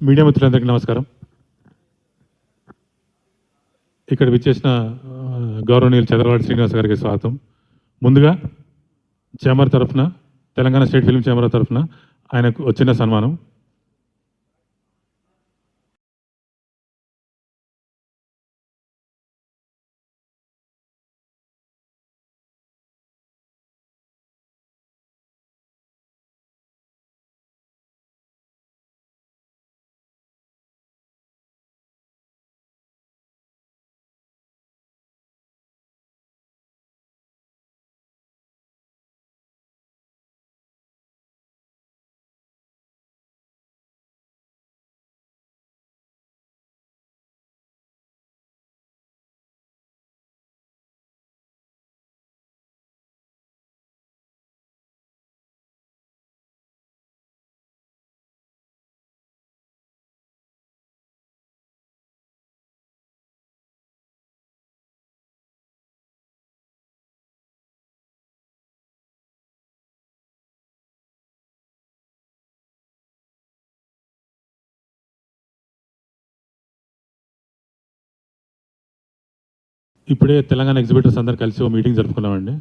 Media మిత్రులందరికీ నమస్కారం. ఇక్కడ విచ్చేసిన గౌరవనీయులు చంద్రవాడి శ్రీనివాస్ గారికి స్వాగతం. ముందుగా చేంబర్ తరఫున, తెలంగాణ స్టేట్ ఫిల్మ్ చేంబర్ తరఫున ఆయనకు వచ్చిన సన్మానం. ఇప్పుడే తెలంగాణ ఎగ్జిబిటర్స్ అందరు కలిసి ఒక మీటింగ్ జరుపుకున్నామండి.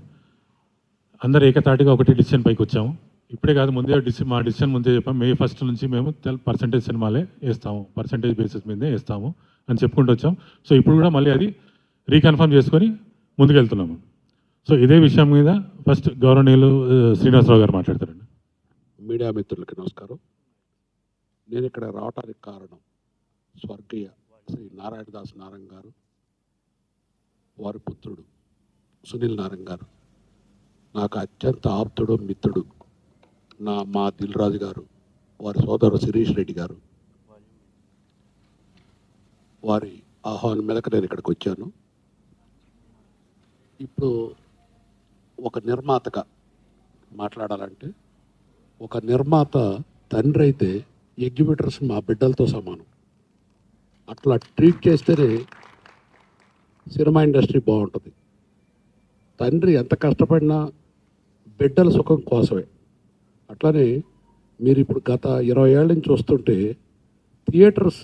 అందరు ఏకతాటిగా ఒకటి డిసిషన్ పైకి వచ్చాము. ఇప్పుడే కాదు, ముందే మా డిసిషన్ ముందే చెప్పాము. May 1 నుంచి మేము పర్సంటేజ్ సినిమాలే వేస్తాము, పర్సంటేజ్ బేసిస్ మీదే వేస్తాము అని చెప్పుకుంటూ వచ్చాం. సో ఇప్పుడు కూడా మళ్ళీ అది రీకన్ఫర్మ్ చేసుకొని ముందుకెళ్తున్నాము. సో ఇదే విషయం మీద ఫస్ట్ గౌరవనీయులు శ్రీనివాసరావు గారు మాట్లాడతారండి. మీడియా మిత్రులకి నమస్కారం. నేను ఇక్కడ రావటానికి కారణం స్వర్గీయ శ్రీ నారాయణదాస్ నారాయణ గారు, వారి పుత్రుడు సునీల్ నారాయణ గారు, నాకు అత్యంత ఆప్తుడు, మిత్రుడు మా దిల్ రాజు గారు, వారి సోదరుడు శిరీష్ రెడ్డి గారు, వారి ఆహ్వానం మీదకి నేను ఇక్కడికి వచ్చాను. ఇప్పుడు ఒక నిర్మాతగా మాట్లాడాలంటే, ఒక నిర్మాత తండ్రి అయితే ఎగ్జిబిటర్స్ మా బిడ్డలతో సమానం. అట్లా ట్రీట్ చేస్తేనే సినిమా ఇండస్ట్రీ బాగుంటుంది. తండ్రి ఎంత కష్టపడినా బిడ్డల సుఖం కోసమే. అట్లానే మీరు ఇప్పుడు గత 20 ఏళ్ళ నుంచి చూస్తుంటే థియేటర్స్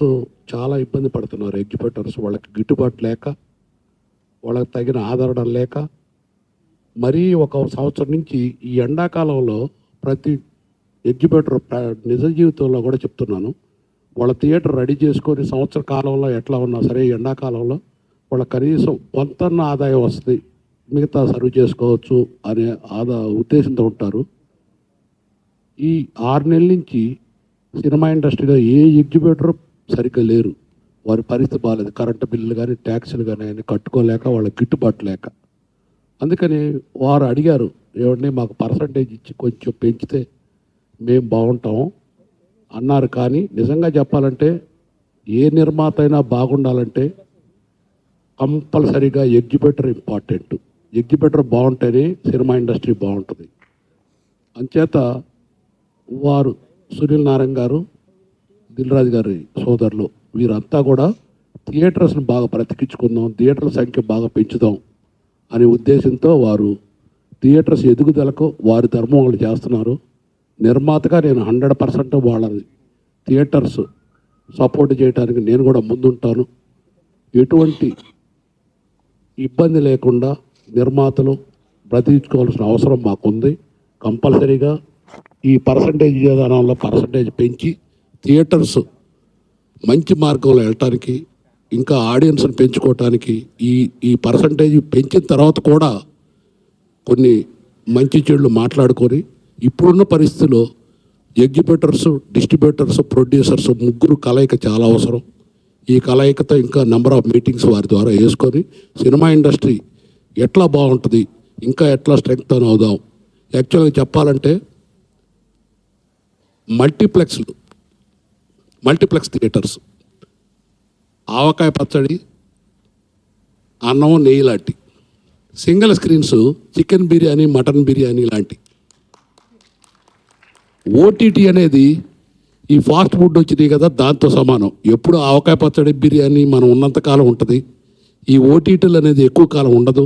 చాలా ఇబ్బంది పడుతున్నారు. ఎగ్జిబిటర్స్ వాళ్ళకి గిట్టుబాటు లేక, వాళ్ళకి తగిన ఆదరణ లేక, మరీ ఒక సంవత్సరం నుంచి ఈ ఎండాకాలంలో ప్రతి ఎగ్జిబిటర్ నిజ జీవితంలో కూడా చెప్తున్నాను, వాళ్ళ థియేటర్ రెడీ చేసుకొని సంవత్సర కాలంలో ఎట్లా ఉన్నా సరే ఎండాకాలంలో వాళ్ళ కనీసం కొంత ఆదాయం వస్తుంది, మిగతా సర్వ్ చేసుకోవచ్చు అనే ఉద్దేశంతో ఉంటారు. ఈ 6 నెలల నుంచి సినిమా ఇండస్ట్రీలో ఏ ఎగ్జిబిటర్ సరిగ్గా లేరు. వారి పరిస్థితి బాగాలేదు. కరెంటు బిల్లులు కానీ, ట్యాక్సులు కానీ అన్ని కట్టుకోలేక, వాళ్ళకి గిట్టుబాటు లేక. అందుకని వారు అడిగారు, ఏమంటే మాకు పర్సంటేజ్ ఇచ్చి కొంచెం పెంచితే మేము బాగుంటాం అన్నారు. కానీ నిజంగా చెప్పాలంటే ఏ నిర్మాత అయినా బాగుండాలంటే కంపల్సరీగా ఎగ్జిబిటర్ ఇంపార్టెంట్. ఎగ్జిబిటర్ బాగుంటేనే సినిమా ఇండస్ట్రీ బాగుంటుంది. అంచేత వారు సునీల్ నారాయణ గారు, దిల్ రాజు గారి సోదరులు, వీరంతా కూడా థియేటర్స్ని బాగా బ్రతికించుకుందాం, థియేటర్ల సంఖ్య బాగా పెంచుదాం అనే ఉద్దేశంతో వారు థియేటర్స్ ఎదుగుదలకు వారి ధర్మం వాళ్ళు చేస్తున్నారు. నిర్మాతగా నేను 100% వాళ్ళని థియేటర్స్ సపోర్ట్ చేయడానికి నేను కూడా ముందుంటాను. ఎటువంటి ఇబ్బంది లేకుండా నిర్మాతలు బ్రతికించుకోవాల్సిన అవసరం మాకుంది. కంపల్సరీగా ఈ పర్సంటేజ్ విధానంలో పర్సంటేజ్ పెంచి థియేటర్స్ మంచి మార్గంలో వెళ్ళటానికి, ఇంకా ఆడియన్స్ని పెంచుకోవటానికి ఈ పర్సంటేజ్ పెంచిన తర్వాత కూడా కొన్ని మంచి చెడులు మాట్లాడుకొని, ఇప్పుడున్న పరిస్థితిలో ఎగ్జిబిటర్స్, డిస్ట్రిబ్యూటర్స్, ప్రొడ్యూసర్స్ ముగ్గురు కలయిక చాలా అవసరం. ఈ కలయికతో ఇంకా నెంబర్ ఆఫ్ మీటింగ్స్ వారి ద్వారా వేసుకొని సినిమా ఇండస్ట్రీ ఎట్లా బాగుంటుంది, ఇంకా ఎట్లా స్ట్రెంగ్త్ అవుదాం. యాక్చువల్గా చెప్పాలంటే మల్టీప్లెక్స్ థియేటర్స్, ఆవకాయ పచ్చడి, అన్నం, నెయ్యి లాంటి single screens, chicken biryani, mutton biryani లాంటి. ఓటీటీ అనేది ఈ ఫాస్ట్ ఫుడ్ వచ్చినాయి కదా, దాంతో సమానం. ఎప్పుడు ఆవకాయ పచ్చడి, బిర్యానీ మనం ఉన్నంతకాలం ఉంటుంది. ఈ ఓటీటీలు అనేది ఎక్కువ కాలం ఉండదు.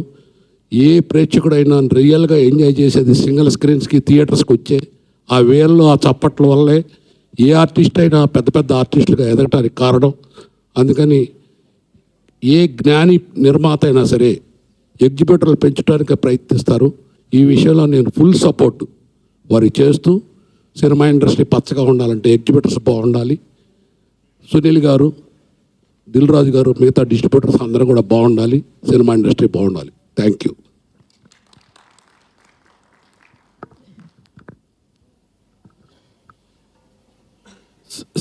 ఏ ప్రేక్షకుడైనా రియల్గా ఎంజాయ్ చేసేది సింగిల్ స్క్రీన్స్కి, థియేటర్స్కి వచ్చే ఆ వేల్లో ఆ చప్పట్ల వల్లే ఏ ఆర్టిస్ట్ అయినా పెద్ద పెద్ద ఆర్టిస్టులుగా ఎదగటానికి కారణం. అందుకని ఏ జ్ఞాని నిర్మాత అయినా సరే ఎగ్జిబిటర్లు పెంచడానికి ప్రయత్నిస్తారు. ఈ విషయంలో నేను ఫుల్ సపోర్ట్ వారికి చేస్తూ, సినిమా ఇండస్ట్రీ పచ్చగా ఉండాలంటే ఎగ్జిబిటర్స్ బాగుండాలి. సునీల్ గారు, దిల్ రాజు గారు, మిగతా డిస్ట్రిబ్యూటర్స్ అందరూ కూడా బాగుండాలి. సినిమా ఇండస్ట్రీ బాగుండాలి. Thank you.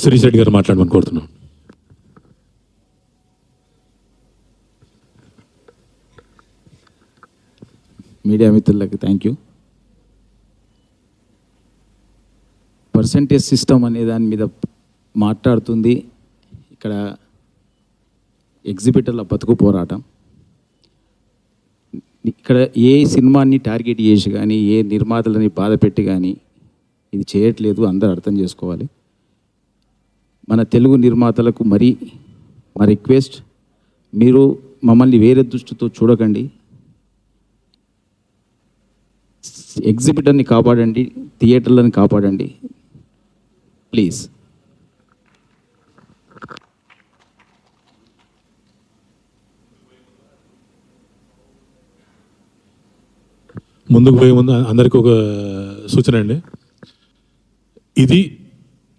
శ్రీశెట్టి గారు మాట్లాడమని కోరుతున్నాం. మీడియా మిత్రులకి థ్యాంక్ యూ. పర్సంటేజ్ సిస్టమ్ అనే దాని మీద మాట్లాడుతుంది ఇక్కడ ఎగ్జిబిటర్ల బతుకు పోరాటం. ఇక్కడ ఏ సినిమాని టార్గెట్ చేసి కానీ ఏ నిర్మాతలని బాధ పెట్టి కానీ ఇది చేయట్లేదు, అందరూ అర్థం చేసుకోవాలి. మన తెలుగు నిర్మాతలకు మా రిక్వెస్ట్, మీరు మమ్మల్ని వేరే దృష్టితో చూడకండి. ఎగ్జిబిటర్ని కాపాడండి, థియేటర్లను కాపాడండి ప్లీజ్. ముందుకు పోయే ముందు అందరికీ ఒక సూచన అండి. ఇది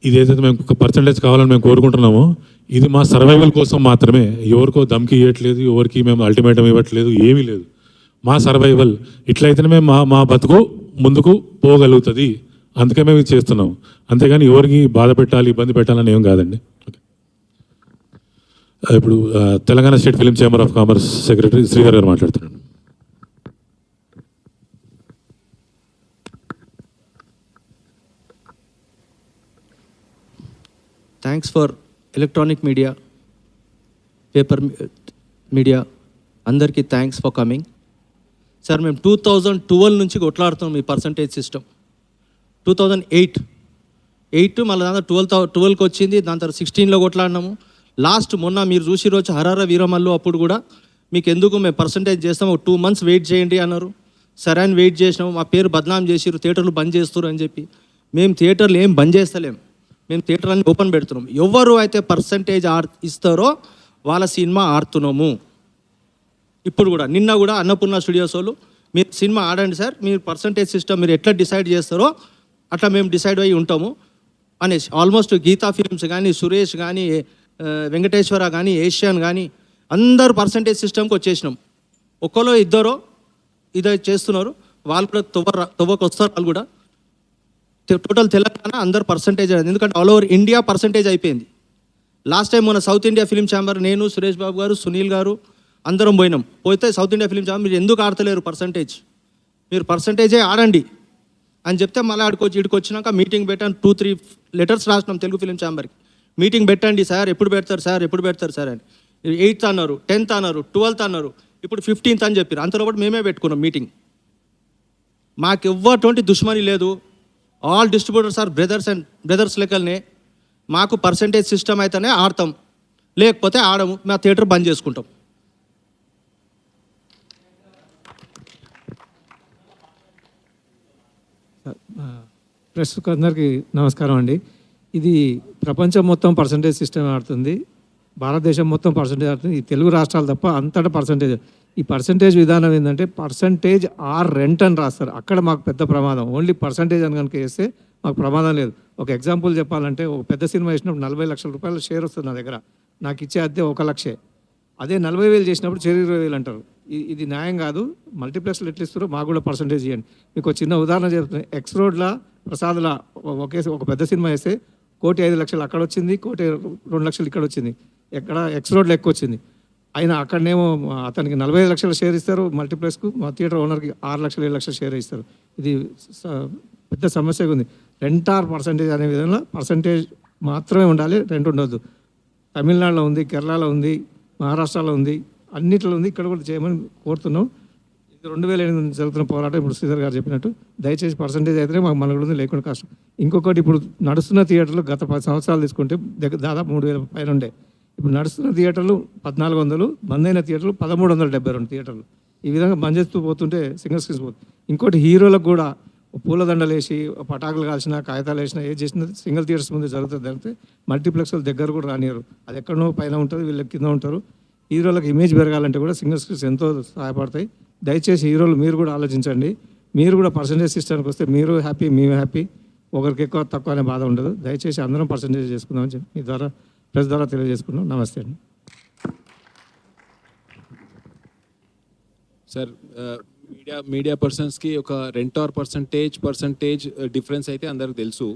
ఏదైతే మేము ఒక పర్సంటేజ్ కావాలని మేము కోరుకుంటున్నామో ఇది మా సర్వైవల్ కోసం మాత్రమే. ఎవరికో దమ్కి ఇవ్వట్లేదు, ఎవరికి మేము అల్టిమేటం ఇవ్వట్లేదు, ఏమీ లేదు. మా సర్వైవల్ ఇట్లయితేనే మేము మా బతుకు ముందుకు పోగలుగుతుంది. అందుకే మేము ఇది చేస్తున్నాం. అంతేగాని ఎవరికి బాధ పెట్టాలి, ఇబ్బంది పెట్టాలని ఏం కాదండి. ఇప్పుడు Telangana state film chamber of commerce secretary Srihari గారు మాట్లాడుతున్నాడు. Thanks for electronic media, paper media, అందరికీ థ్యాంక్స్ ఫర్ కమింగ్. సార్ మేము 2012 నుంచి కొట్లాడుతున్నాం ఈ పర్సంటేజ్ సిస్టమ్. 2008 మళ్ళీ దాంట్లో 12కి వచ్చింది, దాని తర్వాత 16లో కొట్లాడినాము. లాస్ట్ మొన్న మీరు చూసి రోజు హరార వీరమల్లు అప్పుడు కూడా మీకు ఎందుకు మేము పర్సంటేజ్ చేస్తాము, 2 months వెయిట్ చేయండి అన్నారు. సరే అని వెయిట్ చేసినాము. మా పేరు బదనాం చేసిరు, థియేటర్లు బంద్ చేస్తారు అని చెప్పి. మేము థియేటర్లు ఏం బంద్ చేస్తలేం, మేము థియేటర్లని ఓపెన్ పెడుతున్నాం. ఎవరు అయితే పర్సంటేజ్ ఇస్తారో వాళ్ళ సినిమా ఆడుతున్నాము. ఇప్పుడు కూడా నిన్న కూడా అన్నపూర్ణ స్టూడియోస్ వాళ్ళు మీరు సినిమా ఆడండి సార్, మీరు పర్సంటేజ్ సిస్టమ్ మీరు ఎట్లా డిసైడ్ చేస్తారో అట్లా మేము డిసైడ్ అయ్యి ఉంటాము అనేసి. ఆల్మోస్ట్ గీతా ఫిల్మ్స్ కానీ, సురేష్ కానీ, వెంకటేశ్వర కానీ, ఏషియన్ కానీ అందరూ పర్సంటేజ్ సిస్టమ్కి వచ్చేసినాం. ఒక్కలో ఇద్దరో ఇదే చేస్తున్నారు, వాళ్ళు కూడా తవ్వకు వస్తారు. వాళ్ళు కూడా టోటల్ తెలంగాణ అందరు పర్సంటేజ్ అయింది, ఎందుకంటే ఆల్ ఓవర్ ఇండియా పర్సంటేజ్ అయిపోయింది. లాస్ట్ టైం మన సౌత్ ఇండియా ఫిలిం ఛాంబర్, నేను, సురేష్ బాబు గారు, సునీల్ గారు అందరం పోయినాం. పోతే సౌత్ ఇండియా ఫిలిం ఛాంబర్ మీరు ఎందుకు ఆడతలేరు పర్సంటేజ్, మీరు పర్సంటేజే ఆడండి అని చెప్తే మళ్ళీ ఇక్కడికి వచ్చినాక మీటింగ్ పెట్టాను. 2-3 లెటర్స్ రాసినాం తెలుగు ఫిలిం ఛాంబర్కి. మీటింగ్ పెట్టండి సార్, ఎప్పుడు పెడతారు సార్ అని. 8th అన్నారు, 10th అన్నారు, 12th అన్నారు, ఇప్పుడు 15th అని చెప్పారు. అంతలో పాటు మేమే పెట్టుకున్నాం మీటింగ్. మాకు ఎవ్వటువంటి దుష్మని లేదు. ఆల్ డిస్ట్రిబ్యూటర్స్ ఆర్ బ్రదర్స్ లెక్కలనే. మాకు పర్సంటేజ్ సిస్టమ్ అయితేనే ఆడతాం, లేకపోతే ఆడము. మా థియేటర్ బంద్ చేసుకుంటాం. ప్రెస్ అందరికీ నమస్కారం అండి. ఇది ప్రపంచం మొత్తం పర్సంటేజ్ సిస్టమ్ ఆడుతుంది, భారతదేశం మొత్తం పర్సంటేజ్ ఆడుతుంది. ఈ తెలుగు రాష్ట్రాలు తప్ప అంతటా పర్సంటేజ్. ఈ పర్సంటేజ్ విధానం ఏంటంటే పర్సంటేజ్ ఆర్ రెంట్ అని రాస్తారు. అక్కడ మాకు పెద్ద ప్రమాదం. ఓన్లీ పర్సంటేజ్ అని కనుక వేస్తే మాకు ప్రమాదం లేదు. ఒక ఎగ్జాంపుల్ చెప్పాలంటే, ఒక పెద్ద సినిమా వేసినప్పుడు 40 లక్షల రూపాయల షేర్ వస్తుంది నా దగ్గర, నాకు ఇచ్చే అద్దె 1 లక్షే. అదే 40,000 చేసినప్పుడు షేర్ 20,000 అంటారు. ఇది న్యాయం కాదు. మల్టీప్లెక్స్లు ఎట్లా ఇస్తారో మాకు కూడా పర్సంటేజ్ ఇవ్వండి. మీకు ఒక చిన్న ఉదాహరణ చెప్తున్నాను. ఎక్స్ రోడ్ల ప్రసాద్ల ఒక పెద్ద సినిమా వేస్తే 1,05,00,000 అక్కడ వచ్చింది, 1,02,00,000 ఇక్కడ వచ్చింది. ఎక్కడ ఎక్స్ రోడ్లో ఎక్కువ వచ్చింది. అయినా అక్కడనేమో అతనికి 45 లక్షల షేర్ ఇస్తారు మల్టీప్లెక్స్కు, మా థియేటర్ ఓనర్కి 6 లక్షలు 7 లక్షల షేర్ ఇస్తారు. ఇది పెద్ద సమస్యగా ఉంది. రెంట్ ఆర్ పర్సంటేజ్ అనే విధంగా పర్సంటేజ్ మాత్రమే ఉండాలి, రెంట్ ఉండొద్దు. తమిళనాడులో ఉంది, కేరళలో ఉంది, మహారాష్ట్రలో ఉంది, అన్నిట్లో ఉంది. ఇక్కడ కూడా చేయమని కోరుతున్నాం. ఇది 2008 నుంచి జరుగుతున్న పోరాటం. ఇప్పుడు శ్రీధర్ గారు చెప్పినట్టు దయచేసి పర్సంటేజ్ అయితేనే మాకు మనకు లేకుండా కష్టం. ఇంకొకటి, ఇప్పుడు నడుస్తున్న థియేటర్లు గత 10 సంవత్సరాలు తీసుకుంటే దాదాపు 3,000 పైన ఉండే. ఇప్పుడు నడుస్తున్న థియేటర్లు 1,400, బంద్ అయిన థియేటర్లు 1,372 థియేటర్లు. ఈ విధంగా బంద్ చేస్తూ పోతుంటే సింగిల్ స్క్రీన్స్ పోతుంది. ఇంకోటి, హీరోలకు కూడా పూలదండలు వేసి పటాకులు కాల్చినా కాగితాలు వేసినా ఏది చేసినా సింగిల్ థియేటర్స్ ముందు జరిగితే మల్టీప్లెక్స్ల దగ్గర కూడా రానియరు. అది ఎక్కడనో పైన ఉంటుంది, వీళ్ళు కింద ఉంటారు. హీరోలకు ఇమేజ్ పెరగాలంటే కూడా సింగిల్ స్క్రీన్స్ ఎంతో సహాయపడతాయి. దయచేసి హీరోలు మీరు కూడా ఆలోచించండి. మీరు కూడా పర్సంటేజ్ సిస్టమ్కి వస్తే మీరు హ్యాపీ, మేము హ్యాపీ, ఒకరికి ఎక్కువ తక్కువ అనే బాధ ఉండదు. దయచేసి అందరం పర్సంటేజ్ చేసుకుందామని చెప్పి మీ ద్వారా ప్రెస్ ద్వారా తెలియజేసుకున్నాం. నమస్తే అండి. సార్ మీడియా పర్సన్స్కి ఒక రెంట్ ఆర్ పర్సంటేజ్ డిఫరెన్స్ అయితే అందరికి తెలుసు.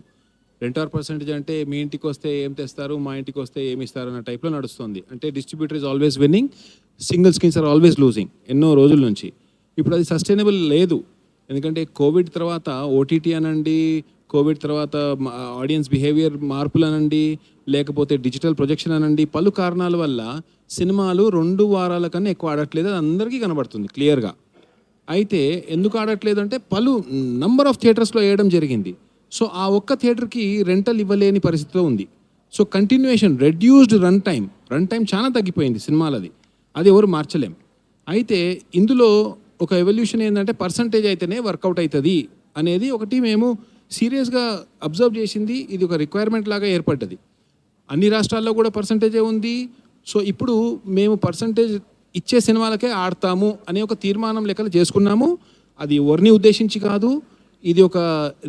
రెంట్ ఆర్ పర్సంటేజ్ అంటే మీ ఇంటికి వస్తే ఏం తెస్తారు, మా ఇంటికి వస్తే ఏమి ఇస్తారు అన్న టైప్లో నడుస్తుంది. అంటే distributor is always winning, single screens are always losing ఎన్నో రోజుల నుంచి. ఇప్పుడు అది సస్టైనబుల్ లేదు. ఎందుకంటే కోవిడ్ తర్వాత ఓటీటీ అనండి, కోవిడ్ తర్వాత ఆడియన్స్ బిహేవియర్ మార్పులు అనండి, లేకపోతే డిజిటల్ ప్రొజెక్షన్ అనండి, పలు కారణాల వల్ల సినిమాలు 2 వారాల కన్నా ఎక్కువ ఆడట్లేదు. అది అందరికీ కనబడుతుంది క్లియర్గా. అయితే ఎందుకు ఆడట్లేదు అంటే పలు నంబర్ ఆఫ్ థియేటర్స్లో వేయడం జరిగింది. సో ఆ ఒక్క థియేటర్కి రెంటల్ ఇవ్వలేని పరిస్థితిలో ఉంది. So continuation, reduced run time చాలా తగ్గిపోయింది సినిమాలది. అది ఎవరు మార్చలేం. అయితే ఇందులో ఒక ఎవల్యూషన్ ఏంటంటే పర్సంటేజ్ అయితేనే వర్కౌట్ అవుతుంది అనేది ఒకటి మేము సీరియస్గా అబ్జర్వ్ చేసింది. ఇది ఒక రిక్వైర్మెంట్ లాగా ఏర్పడ్డది. అన్ని రాష్ట్రాల్లో కూడా పర్సంటేజే ఉంది. సో ఇప్పుడు మేము పర్సంటేజ్ ఇచ్చే సినిమాలకే ఆడతాము అనే ఒక తీర్మానం లెక్కలు చేసుకున్నాము. అది ఎవరిని ఉద్దేశించి కాదు, ఇది ఒక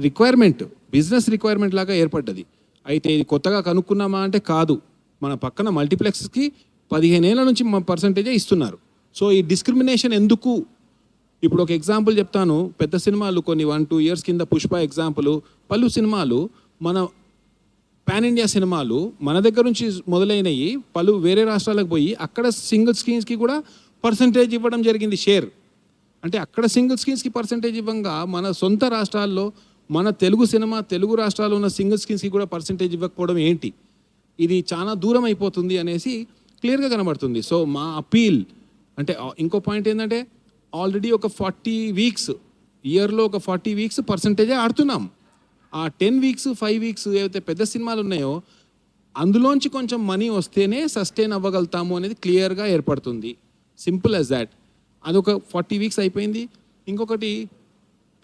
రిక్వైర్మెంట్, బిజినెస్ రిక్వైర్మెంట్ లాగా ఏర్పడ్డది. అయితే ఇది కొత్తగా కనుక్కున్నామా అంటే కాదు. మన పక్కన మల్టీప్లెక్స్కి 15 ఏళ్ళ నుంచి పర్సంటేజే ఇస్తున్నారు. సో ఈ డిస్క్రిమినేషన్ ఎందుకు? ఇప్పుడు ఒక ఎగ్జాంపుల్ చెప్తాను. పెద్ద సినిమాలు కొన్ని 1-2 ఇయర్స్ కింద పుష్ప ఎగ్జాంపుల్, పలు సినిమాలు మన పాన్ ఇండియా సినిమాలు మన దగ్గర నుంచి మొదలైనవి పలు వేరే రాష్ట్రాలకు పోయి అక్కడ సింగిల్ స్క్రీన్స్కి కూడా పర్సంటేజ్ ఇవ్వడం జరిగింది, షేర్. అంటే అక్కడ సింగిల్ స్క్రీన్స్కి పర్సంటేజ్ ఇవ్వంగా మన సొంత రాష్ట్రాల్లో మన తెలుగు సినిమా తెలుగు రాష్ట్రాల్లో ఉన్న సింగిల్ స్క్రీన్స్కి కూడా పర్సంటేజ్ ఇవ్వకపోవడం ఏంటి? ఇది చాలా దూరం అయిపోతుంది అనేసి క్లియర్గా కనబడుతుంది. సో మా అపీల్ అంటే ఇంకో పాయింట్ ఏంటంటే ఆల్రెడీ ఒక 40 వీక్స్, ఇయర్లో ఒక 40 వీక్స్ పర్సంటేజే ఆడుతున్నాం. ఆ 10 వీక్స్ 5 వీక్స్ ఏవైతే పెద్ద సినిమాలు ఉన్నాయో అందులోంచి కొంచెం మనీ వస్తేనే సస్టైన్ అవ్వగలుగుతాము అనేది క్లియర్గా ఏర్పడుతుంది. Simple as that. అదొక 40 వీక్స్ అయిపోయింది. ఇంకొకటి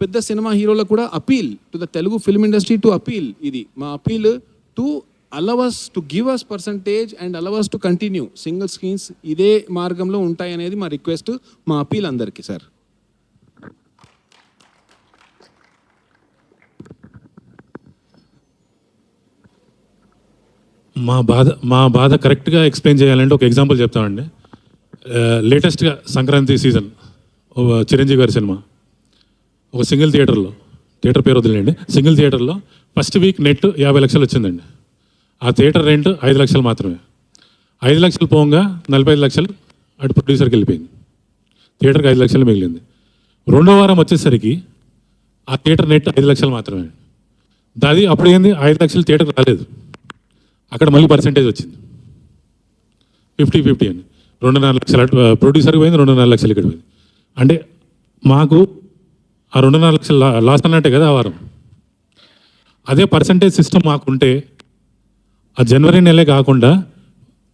పెద్ద సినిమా హీరోలకు కూడా appeal to the Telugu film industry to appeal. ఇది మా appeal to allow us to give us percentage and allow us to continue single screens ఇదే మార్గంలో ఉంటాయనేది మా రిక్వెస్ట్, మా అపీల్ అందరికీ సార్. మా బాధ కరెక్ట్గా ఎక్స్ప్లెయిన్ చేయాలంటే ఒక ఎగ్జాంపుల్ చెప్తామండి. లేటెస్ట్గా సంక్రాంతి సీజన్ చిరంజీవి గారి సినిమా ఒక సింగిల్ థియేటర్ పేరు వదిలేండి, సింగిల్ థియేటర్లో ఫస్ట్ వీక్ నెట్ 50 లక్షలు వచ్చిందండి. ఆ థియేటర్ రెంట్ 5 లక్షలు మాత్రమే. 5 లక్షలు పోగా 45 లక్షలు అటు ప్రొడ్యూసర్కి వెళ్ళిపోయింది. థియేటర్కి 5 లక్షలు మిగిలింది. 2వ వారం వచ్చేసరికి ఆ థియేటర్ నెట్ 5 లక్షలు మాత్రమే. దాది అప్పుడు ఏంది, 5 లక్షలు థియేటర్కి రాలేదు. అక్కడ మళ్ళీ పర్సంటేజ్ వచ్చింది 50-50 అని. 2.5 లక్షలు ప్రొడ్యూసర్కి పోయింది, 2.5 లక్షలు ఇక్కడ పోయింది. అంటే మాకు ఆ 2.5 లక్షలు లాస్ అన్నట్టే కదా ఆ వారం. అదే పర్సంటేజ్ సిస్టమ్ మాకుంటే ఆ జనవరి నెలే కాకుండా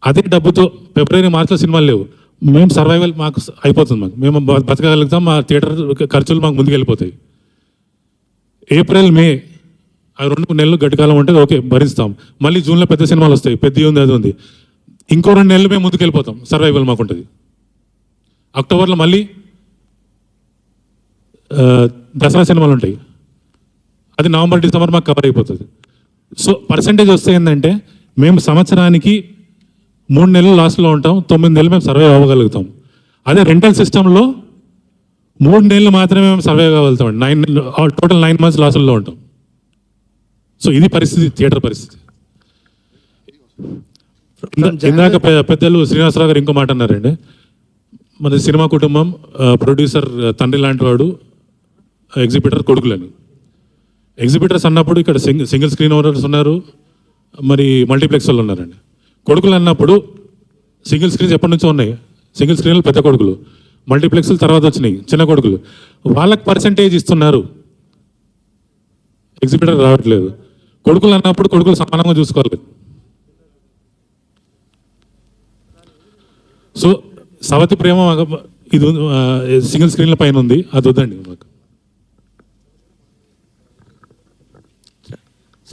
అదే డబ్బుతో ఫిబ్రవరి మార్చిలో సినిమాలు లేవు, మేము సర్వైవల్ మాకు అయిపోతుంది, మేము బతకగలుగుతాం, మా థియేటర్ ఖర్చులు మాకు ముందుకు వెళ్ళిపోతాయి. ఏప్రిల్ మే ఆ 2 నెలలు గడ్డికాలం ఉంటుంది, ఓకే భరిస్తాం. మళ్ళీ జూన్లో పెద్ద సినిమాలు వస్తాయి, పెద్ద ఉంది అది ఉంది, ఇంకో 2 నెలలు మేము ముందుకు వెళ్ళిపోతాం, సర్వైవల్ మాకు ఉంటుంది. అక్టోబర్లో మళ్ళీ దసరా సినిమాలు ఉంటాయి, అది నవంబర్ డిసెంబర్ మాకు కవర్ అయిపోతుంది. సో పర్సంటేజ్ వస్తే ఏంటంటే మేము సంవత్సరానికి 3 నెలలు లాస్ట్లో ఉంటాం, 9 నెలలు మేము సర్వైవ్ అవ్వగలుగుతాం. అదే రెంటల్ సిస్టంలో 3 నెలలు మాత్రమే మేము సర్వైవ్ అవ్వగలుగుతాం, టోటల్ 9 మంత్స్ లాస్లో ఉంటాం. సో ఇది పరిస్థితి, థియేటర్ పరిస్థితి. ఇందాక పెద్దలు శ్రీనివాసరావు గారు ఇంకో మాట అన్నారండి, మన సినిమా కుటుంబం, ప్రొడ్యూసర్ తండ్రి లాంటి వాడు, ఎగ్జిబిటర్ కొడుకులని. ఎగ్జిబిటర్స్ అన్నప్పుడు ఇక్కడ సింగిల్ స్క్రీన్ ఓనర్స్ ఉన్నారు, మరి మల్టీప్లెక్స్ వాళ్ళు ఉన్నారండి. కొడుకులు అన్నప్పుడు సింగిల్ స్క్రీన్స్ ఎప్పటి నుంచో ఉన్నాయి, సింగిల్ స్క్రీన్లు పెద్ద కొడుకులు, మల్టీప్లెక్స్లు తర్వాత వచ్చినాయి చిన్న కొడుకులు, వాళ్ళకి పర్సంటేజ్ ఇస్తున్నారు, ఎగ్జిబిటర్ రావట్లేదు. కొడుకులు అన్నప్పుడు కొడుకులు సమానంగా చూసుకోవాలి. సో సవతి ప్రేమ ఇది సింగిల్ స్క్రీన్ల పైన ఉంది, అది వద్దండి మాకు.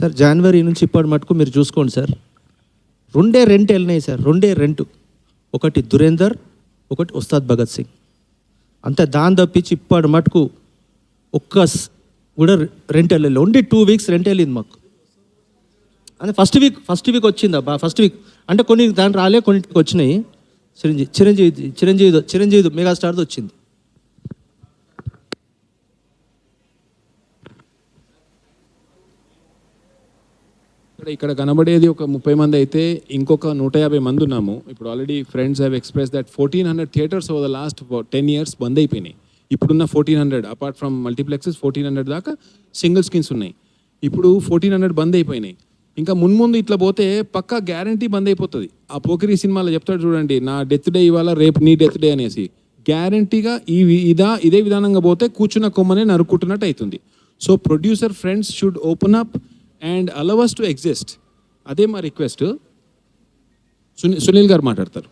సార్ జనవరి నుంచి ఇప్పటి మటుకు మీరు చూసుకోండి సార్, 2 రెంట్ వెళ్ళినాయి సార్, 2 రెంట్. ఒకటి దురేందర్, ఒకటి ఉస్తాద్ భగత్ సింగ్. అంతే, దాని తప్పించి ఇప్పటి మటుకు కూడా రెంట్ వెళ్ళలేదు. ఓన్లీ 2 వీక్స్ రెంట్ వెళ్ళింది మాకు. అంటే ఫస్ట్ వీక్ వచ్చిందా, ఫస్ట్ వీక్ అంటే కొన్ని దాని రాలే, కొన్నిటికి వచ్చినాయి. చిరంజీవి మెగాస్టార్ది వచ్చింది. ఇక్కడ కనబడేది ఒక 30 మంది అయితే ఇంకొక 150 మంది ఉన్నాము. ఇప్పుడు already friends have express that 1400 theatres over the last 10 years బంద్ అయిపోయినాయి. ఇప్పుడున్న 1400 అపార్ట్ ఫ్రమ్ మల్టీప్లెక్సెస్ 1400 దాకా సింగిల్ స్క్రీన్స్ ఉన్నాయి. ఇప్పుడు 1400 బంద్ అయిపోయినాయి. ఇంకా మున్ముందు ఇట్లా పోతే పక్కా గ్యారంటీ బంద్ అయిపోతుంది. ఆ పోకిరి సినిమాలో చెప్తాడు చూడండి, నా డెత్ డే ఇవాళ, రేపు నీ డెత్ డే అనేసి. గ్యారంటీగా ఇదే విధానంగా పోతే కూర్చున్న కొమ్మనే నరుక్కుంటున్నట్టు అవుతుంది. So producer friends should open up and allow us to exist. అదే మా రిక్వెస్ట్. సునీల్ గారు మాట్లాడతారు.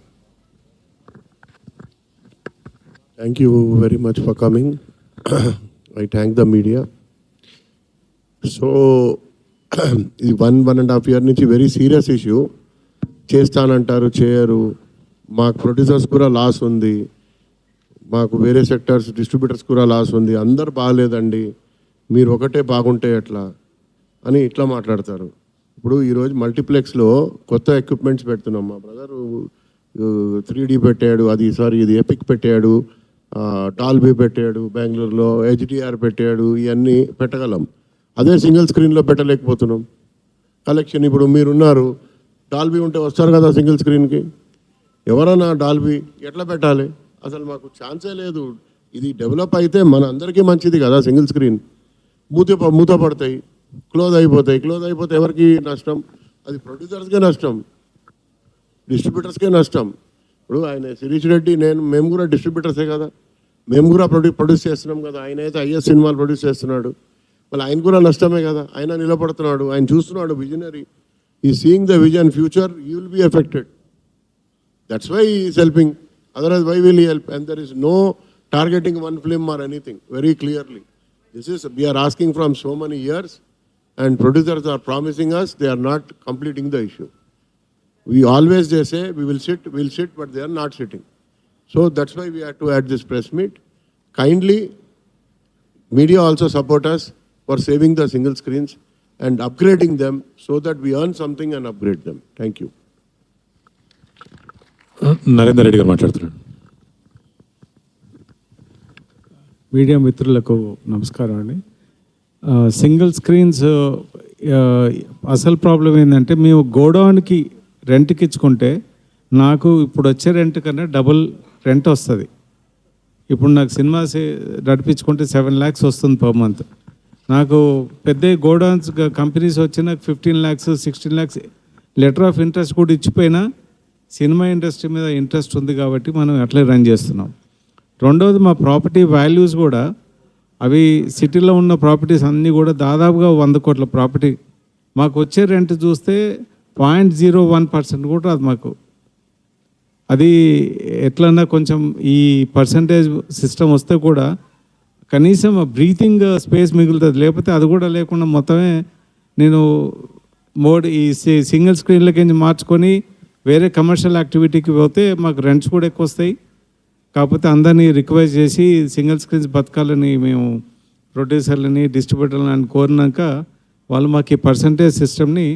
Thank you very much for coming. I thank the media. So, ఇది 1.5 year నుంచి వెరీ సీరియస్ ఇష్యూ. చేస్తానంటారు, చేయరు. మాకు ప్రొడ్యూసర్స్ కూడా లాస్ ఉంది, మాకు వేరే సెక్టర్స్ డిస్ట్రిబ్యూటర్స్ కూడా లాస్ ఉంది. అందరు బాగాలేదండి, మీరు ఒకటే బాగుంటే ఎట్లా అని ఇట్లా మాట్లాడతారు. ఇప్పుడు ఈరోజు మల్టీప్లెక్స్లో కొత్త ఎక్విప్మెంట్స్ పెడుతున్నాం. మా బ్రదరు 3D పెట్టాడు, ఇది ఎపిక్ పెట్టాడు, డాల్బీ పెట్టాడు, బెంగళూరులో HDR పెట్టాడు. ఇవన్నీ పెట్టగలం. అదే సింగిల్ స్క్రీన్లో పెట్టలేకపోతున్నాం. కలెక్షన్ ఇప్పుడు మీరున్నారు, డాల్బీ ఉంటే వస్తారు కదా సింగిల్ స్క్రీన్కి. ఎవరన్నా డాల్బీ ఎట్లా పెట్టాలి? అసలు మాకు ఛాన్సే లేదు. ఇది డెవలప్ అయితే మన అందరికీ మంచిది కదా. సింగిల్ స్క్రీన్ మూత పడతాయి, క్లోజ్ అయిపోతే ఎవరికి నష్టం? అది ప్రొడ్యూసర్స్కే నష్టం, డిస్ట్రిబ్యూటర్స్కే నష్టం. ఇప్పుడు ఆయన శిరీష్ రెడ్డి, మేము కూడా డిస్ట్రిబ్యూటర్సే కదా, మేము కూడా ప్రొడ్యూస్ చేస్తున్నాం కదా. ఆయన అయితే IS సినిమాలు ప్రొడ్యూస్ చేస్తున్నాడు, మళ్ళీ ఆయన కూడా నష్టమే కదా. ఆయన నిలబడుతున్నాడు, ఆయన చూస్తున్నాడు, visionary. He seeing the vision future, you will be affected. That's why he's helping. Otherwise why will he help? And there is no targeting one film or anything. Very clearly this is we are asking from so many years, and producers are promising us, they are not completing the issue. We always they say we'll sit, but they are not sitting. So that's why we had to add this press meet. Kindly, media also support us for saving the single screens and upgrading them so that we earn something and upgrade them. Thank you. Narender Reddy గారు మాట్లాడుతున్నాడు. Media మిత్రులకు నమస్కారం అండి. Single screens అసలు problem ఏంటంటే, మేము గోడౌన్కి రెంట్కి ఇచ్చుకుంటే నాకు ఇప్పుడు వచ్చే రెంట్ కన్నా డబుల్ రెంట్ వస్తుంది. ఇప్పుడు నాకు సినిమా నడిపించుకుంటే 7 lakhs వస్తుంది పర్ మంత్. నాకు పెద్ద గోడౌన్స్ కంపెనీస్ వచ్చి నాకు 15 lakhs 16 lakhs letter of interest కూడా ఇచ్చిపోయినా సినిమా ఇండస్ట్రీ మీద ఇంట్రెస్ట్ ఉంది కాబట్టి మనం అట్లే రన్ చేస్తున్నాం. రెండవది, మా ప్రాపర్టీ వాల్యూస్ కూడా అవి సిటీలో ఉన్న ప్రాపర్టీస్ అన్నీ కూడా దాదాపుగా 100 కోట్ల ప్రాపర్టీ. మాకు వచ్చే రెంట్ చూస్తే 0.01% కూడా రాదు మాకు. అది ఎట్లన్నా కొంచెం ఈ పర్సంటేజ్ సిస్టమ్ వస్తే కూడా కనీసం బ్రీతింగ్ స్పేస్ మిగులుతుంది. లేకపోతే అది కూడా లేకుండా మొత్తమే నేను ఈ సింగిల్ స్క్రీన్లకి మార్చుకొని వేరే కమర్షియల్ యాక్టివిటీకి పోతే మాకు రెంట్స్ కూడా ఎక్కువ వస్తాయి. కాకపోతే అందరినీ రిక్వెస్ట్ చేసి సింగిల్ స్క్రీన్స్ బతకాలని మేము ప్రొడ్యూసర్లని డిస్ట్రిబ్యూటర్లని అని కోరినాక వాళ్ళు మాకు ఈ పర్సంటేజ్ సిస్టమ్ని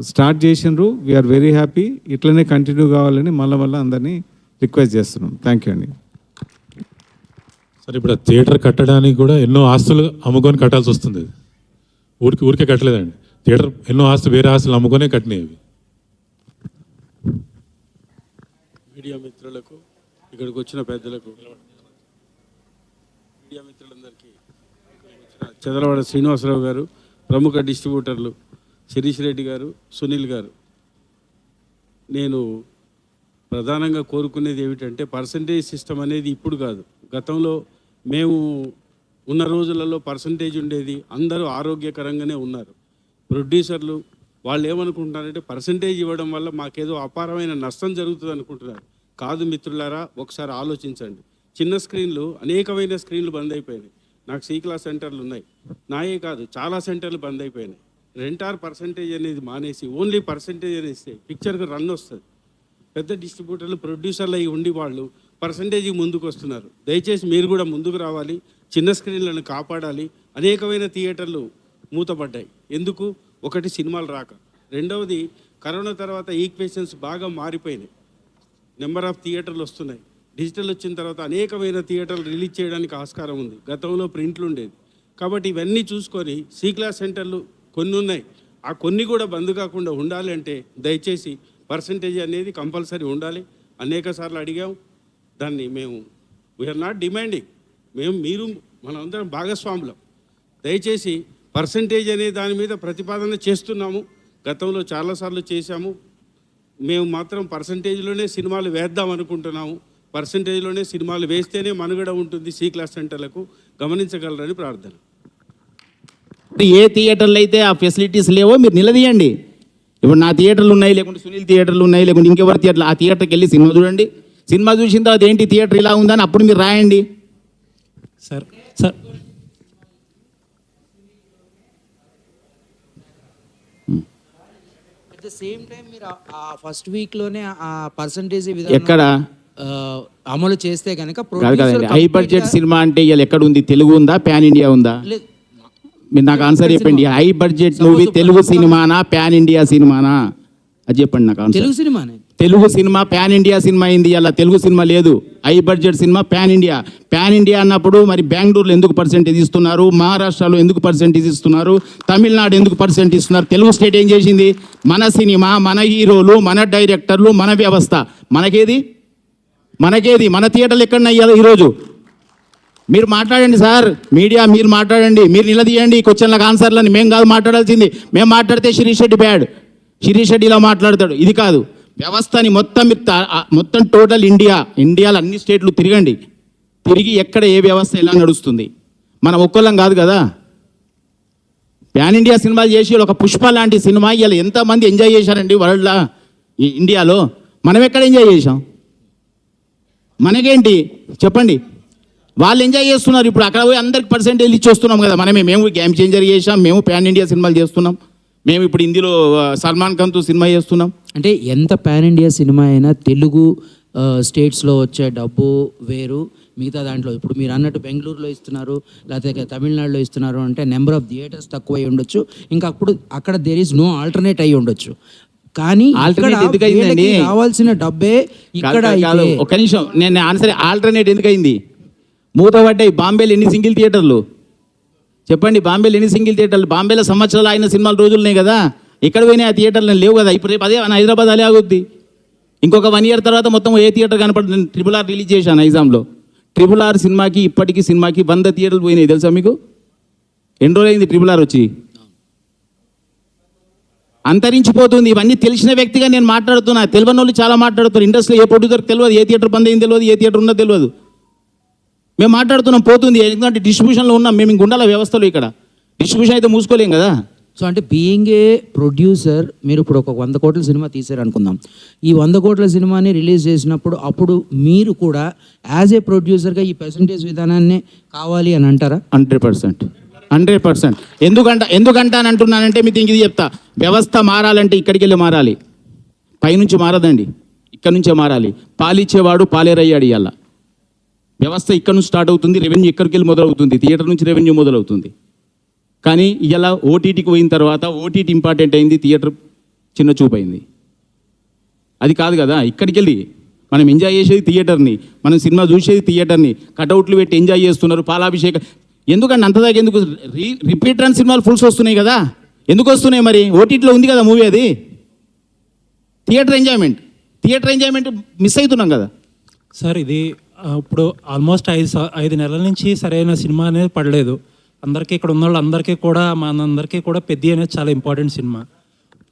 స్టార్ట్ చేసినారు. We are very happy. ఇట్లనే కంటిన్యూ కావాలని మళ్ళీ అందరినీ రిక్వెస్ట్ చేస్తున్నాం. థ్యాంక్ యూ అండి. సరే, ఇప్పుడు థియేటర్ కట్టడానికి కూడా ఎన్నో ఆస్తులు అమ్ముకొని కట్టాల్సి వస్తుంది. ఊరికే కట్టలేదండి. థియేటర్ ఎన్నో వేరే ఆస్తులు అమ్ముకొనే కట్టినాయి అవి. మీడియా మిత్రులకు, ఇక్కడికి వచ్చిన పెద్దలకు, మీడియా మిత్రులందరికీ, చదలవాడ శ్రీనివాసరావు గారు, ప్రముఖ డిస్ట్రిబ్యూటర్లు శిరీష్ రెడ్డి గారు, సునీల్ గారు, నేను ప్రధానంగా కోరుకునేది ఏమిటంటే, పర్సంటేజ్ సిస్టమ్ అనేది ఇప్పుడు కాదు, గతంలో మేము ఉన్న రోజులలో పర్సంటేజ్ ఉండేది. అందరూ ఆరోగ్యకరంగానే ఉన్నారు. ప్రొడ్యూసర్లు వాళ్ళు ఏమనుకుంటున్నారంటే, పర్సంటేజ్ ఇవ్వడం వల్ల మాకేదో అపారమైన నష్టం జరుగుతుంది అనుకుంటున్నారు. కాదు మిత్రులారా, ఒకసారి ఆలోచించండి. చిన్న స్క్రీన్లు, అనేకమైన స్క్రీన్లు బంద్ అయిపోయినాయి. నాకు C క్లాస్ సెంటర్లు ఉన్నాయి, నాయే కాదు చాలా సెంటర్లు బంద్ అయిపోయినాయి. రెంటార్ పర్సంటేజ్ అనేది మానేసి ఓన్లీ పర్సంటేజ్ అనేది ఇస్తే పిక్చర్కి రన్ వస్తుంది. పెద్ద డిస్ట్రిబ్యూటర్లు ప్రొడ్యూసర్లు అయి ఉండి వాళ్ళు పర్సంటేజ్కి ముందుకు వస్తున్నారు. దయచేసి మీరు కూడా ముందుకు రావాలి, చిన్న స్క్రీన్లను కాపాడాలి. అనేకమైన థియేటర్లు మూతపడ్డాయి. ఎందుకు? ఒకటి సినిమాలు రాక, రెండవది కరోనా తర్వాత ఈక్వేషన్స్ బాగా మారిపోయినాయి. నెంబర్ ఆఫ్ థియేటర్లు వస్తున్నాయి. డిజిటల్ వచ్చిన తర్వాత అనేకమైన థియేటర్లు రిలీజ్ చేయడానికి ఆస్కారం ఉంది. గతంలో ప్రింట్లు ఉండేది. కాబట్టి ఇవన్నీ చూసుకొని సి క్లాస్ సెంటర్లు కొన్ని ఉన్నాయి. ఆ కొన్ని కూడా బంద్ కాకుండా ఉండాలి అంటే దయచేసి పర్సంటేజ్ అనేది కంపల్సరీ ఉండాలి. అనేక సార్లు అడిగాం దాన్ని. మేము వీఆర్ నాట్ డిమాండింగ్, మీరు మనందరం భాగస్వాములం. దయచేసి పర్సంటేజ్ అనే దాని మీద ప్రతిపాదన చేస్తున్నాము. గతంలో చాలాసార్లు చేశాము. మేము మాత్రం పర్సంటేజ్లోనే సినిమాలు వేద్దాం అనుకుంటున్నాము. పర్సంటేజ్లోనే సినిమాలు వేస్తేనే మనుగడ ఉంటుంది సి క్లాస్ సెంటర్లకు. గమనించగలరని ప్రార్థన. ఏ థియేటర్లు అయితే ఆ ఫెసిలిటీస్ లేవో మీరు నిలదీయండి. ఇప్పుడు నా థియేటర్లు ఉన్నాయి, లేకుంటే సునీల్ థియేటర్లు ఉన్నాయి, లేకుంటే ఇంకెవరి థియేటర్లు, ఆ థియేటర్కి వెళ్ళి సినిమా చూడండి. సినిమా చూసిన తర్వాత ఏంటి థియేటర్ ఇలా ఉందని అప్పుడు మీరు రాయండి. Sir at the same time మీరు ఆ ఫస్ట్ వీక్లోనే ఆ పర్సంటేజ్ ఎక్కడ అమలు చేస్తే కనుక కాదు. హై బడ్జెట్ సినిమా అంటే ఇవాళ ఎక్కడ ఉంది? తెలుగు ఉందా, ప్యాన్ ఇండియా ఉందా? మీరు నాకు ఆన్సర్ చెప్పండి. హై బడ్జెట్ మూవీ తెలుగు సినిమానా, ప్యాన్ ఇండియా సినిమానా? అది చెప్పండి నాకు ఆన్సర్. తెలుగు సినిమానే. Telugu cinema pan India cinema అయింది. అలా తెలుగు సినిమా లేదు. High budget cinema pan India. Pan India అన్నప్పుడు మరి బెంగళూరులో ఎందుకు పర్సెంటేజ్ ఇస్తున్నారు, మహారాష్ట్రలో ఎందుకు పర్సెంటేజ్ ఇస్తున్నారు, తమిళనాడు ఎందుకు పర్సెంట్ ఇస్తున్నారు? తెలుగు స్టేట్ ఏం చేసింది? మన సినిమా, మన హీరోలు, మన డైరెక్టర్లు, మన వ్యవస్థ. మనకేది? మన థియేటర్లు ఎక్కడ అయ్యాలి ఈరోజు? మీరు మాట్లాడండి సార్, మీడియా మీరు మాట్లాడండి, మీరు నిలదీయండి క్వశ్చన్లకు ఆన్సర్లని. మేము కాదు మాట్లాడాల్సింది. మేము మాట్లాడితే శిరీష్ రెడ్డి బ్యాడ్, శిరీష్ రెడ్డి ఇలా మాట్లాడతాడు. ఇది కాదు. వ్యవస్థని మొత్తం టోటల్ ఇండియాలో అన్ని స్టేట్లు తిరగండి. తిరిగి ఎక్కడ ఏ వ్యవస్థ ఎలా నడుస్తుంది. మనం ఒక్కళ్ళం కాదు కదా. ప్యాన్ ఇండియా సినిమాలు చేసి ఒక పుష్ప లాంటి సినిమా ఇలా ఎంతమంది ఎంజాయ్ చేశారండి వరల్డ్లో, ఇండియాలో. మనం ఎక్కడ ఎంజాయ్ చేసాం? మనకేంటి చెప్పండి? వాళ్ళు ఎంజాయ్ చేస్తున్నారు. ఇప్పుడు అక్కడ పోయి అందరికి పర్సెంటేజ్ ఇచ్చి వస్తున్నాం కదా. మేము గేమ్ చేంజర్ చేసాం, మేము ప్యాన్ ఇండియా సినిమాలు చేస్తున్నాం. మేము ఇప్పుడు హిందీలో సల్మాన్ ఖాన్తో సినిమా చేస్తున్నాం. అంటే ఎంత పాన్ ఇండియా సినిమా అయినా తెలుగు స్టేట్స్లో వచ్చే డబ్బు వేరు, మిగతా దాంట్లో ఇప్పుడు మీరు అన్నట్టు బెంగళూరులో ఇస్తున్నారు, లేకపోతే తమిళనాడులో ఇస్తున్నారు అంటే నెంబర్ ఆఫ్ థియేటర్స్ తక్కువై ఉండొచ్చు. ఇంకా అప్పుడు అక్కడ దేర్ ఈస్ నో ఆల్టర్నేట్ అయి ఉండొచ్చు. కానీ రావాల్సిన డబ్బే ఇక్కడ. ఒక నిమిషం, నేను ఆన్సర్. ఆల్టర్నేట్ ఎందుకయింది? మూతపడ్డాయి. బాంబేలో ఎన్ని సింగిల్ థియేటర్లు చెప్పండి? బాంబేలో ఎన్ని సింగిల్ థియేటర్లు? బాంబేలో సంవత్సరాలు అయిన సినిమాల రోజులున్నాయి కదా. ఇక్కడ పోయినా ఆ థియేటర్లు లేవు కదా. ఇప్పుడు రేపు అదే హైదరాబాద్ అలే ఆగుద్ది. ఇంకొక 1 year తర్వాత మొత్తం ఏ థియేటర్ కనపడుతుంది? నేను RRR రిలీజ్ చేశాను నైజాంలో. RRR సినిమాకి ఇప్పటికీ సినిమాకి 100 థియేటర్లు పోయినాయి తెలుసా మీకు? ఎన్ని రోజులు అయింది RRR వచ్చి? అంతరించిపోతుంది. ఇవన్నీ తెలిసిన వ్యక్తిగా నేను మాట్లాడుతున్నా. తెలియని వాళ్ళు చాలా మాట్లాడుతున్నారు. ఇండస్ట్రీలో ఏ ప్రొడ్యూసర్కి తెలియదు, ఏ థియేటర్ బంద్ అయింది తెలియదు, ఏ థియేటర్ ఉన్నదో తెలియదు. మేము మాట్లాడుతున్నాం, పోతుంది. ఎందుకంటే డిస్ట్రిబ్యూషన్లో ఉన్నాం మేము. ఇంక ఉండాలి వ్యవస్థలో. ఇక్కడ డిస్ట్రిబ్యూషన్ అయితే మూసుకోలేం కదా. సో అంటే బీయింగ్ ఏ ప్రొడ్యూసర్, మీరు ఇప్పుడు ఒక 100 కోట్ల సినిమా తీసారు అనుకుందాం. ఈ 100 కోట్ల సినిమాని రిలీజ్ చేసినప్పుడు అప్పుడు మీరు కూడా యాజ్ ఏ ప్రొడ్యూసర్గా ఈ పర్సంటేజ్ విధానాన్ని కావాలి అని అంటారా? 100%. ఎందుకంటే అని అంటున్నానంటే మీకు ఇది చెప్తా. వ్యవస్థ మారాలంటే ఇక్కడికి వెళ్ళి మారాలి, పైనుంచి మారదండి, ఇక్కడ నుంచే మారాలి. పాలిచ్చేవాడు పాలేరయ్యాడు. ఇవాళ వ్యవస్థ ఇక్కడ నుంచి స్టార్ట్ అవుతుంది, రెవెన్యూ ఇక్కడికి వెళ్ళి మొదలవుతుంది, థియేటర్ నుంచి రెవెన్యూ మొదలవుతుంది. కానీ ఇలా ఓటీటీకి పోయిన తర్వాత ఓటీటీ ఇంపార్టెంట్ అయింది, థియేటర్ చిన్న చూపు అయింది. అది కాదు కదా. ఇక్కడికి వెళ్ళి మనం ఎంజాయ్ చేసేది థియేటర్ని, మనం సినిమా చూసేది థియేటర్ని. కటౌట్లు పెట్టి ఎంజాయ్ చేస్తున్నారు. పాలాభిషేకం ఎందుకంటే అంతదాకా ఎందుకు? రిపీట్ రన్ సినిమాలు ఫుల్స్ వస్తున్నాయి కదా. ఎందుకు వస్తున్నాయి మరి? ఓటీటీలో ఉంది కదా మూవీ. అది థియేటర్ ఎంజాయ్మెంట్ మిస్ అవుతున్నాం కదా సార్. ఇది ఇప్పుడు ఆల్మోస్ట్ 5 నెలల నుంచి సరైన సినిమా అనేది పడలేదు. అందరికీ ఇక్కడ ఉన్న వాళ్ళందరికీ కూడా, మనందరికీ కూడా పెద్ద అనేది చాలా ఇంపార్టెంట్ సినిమా.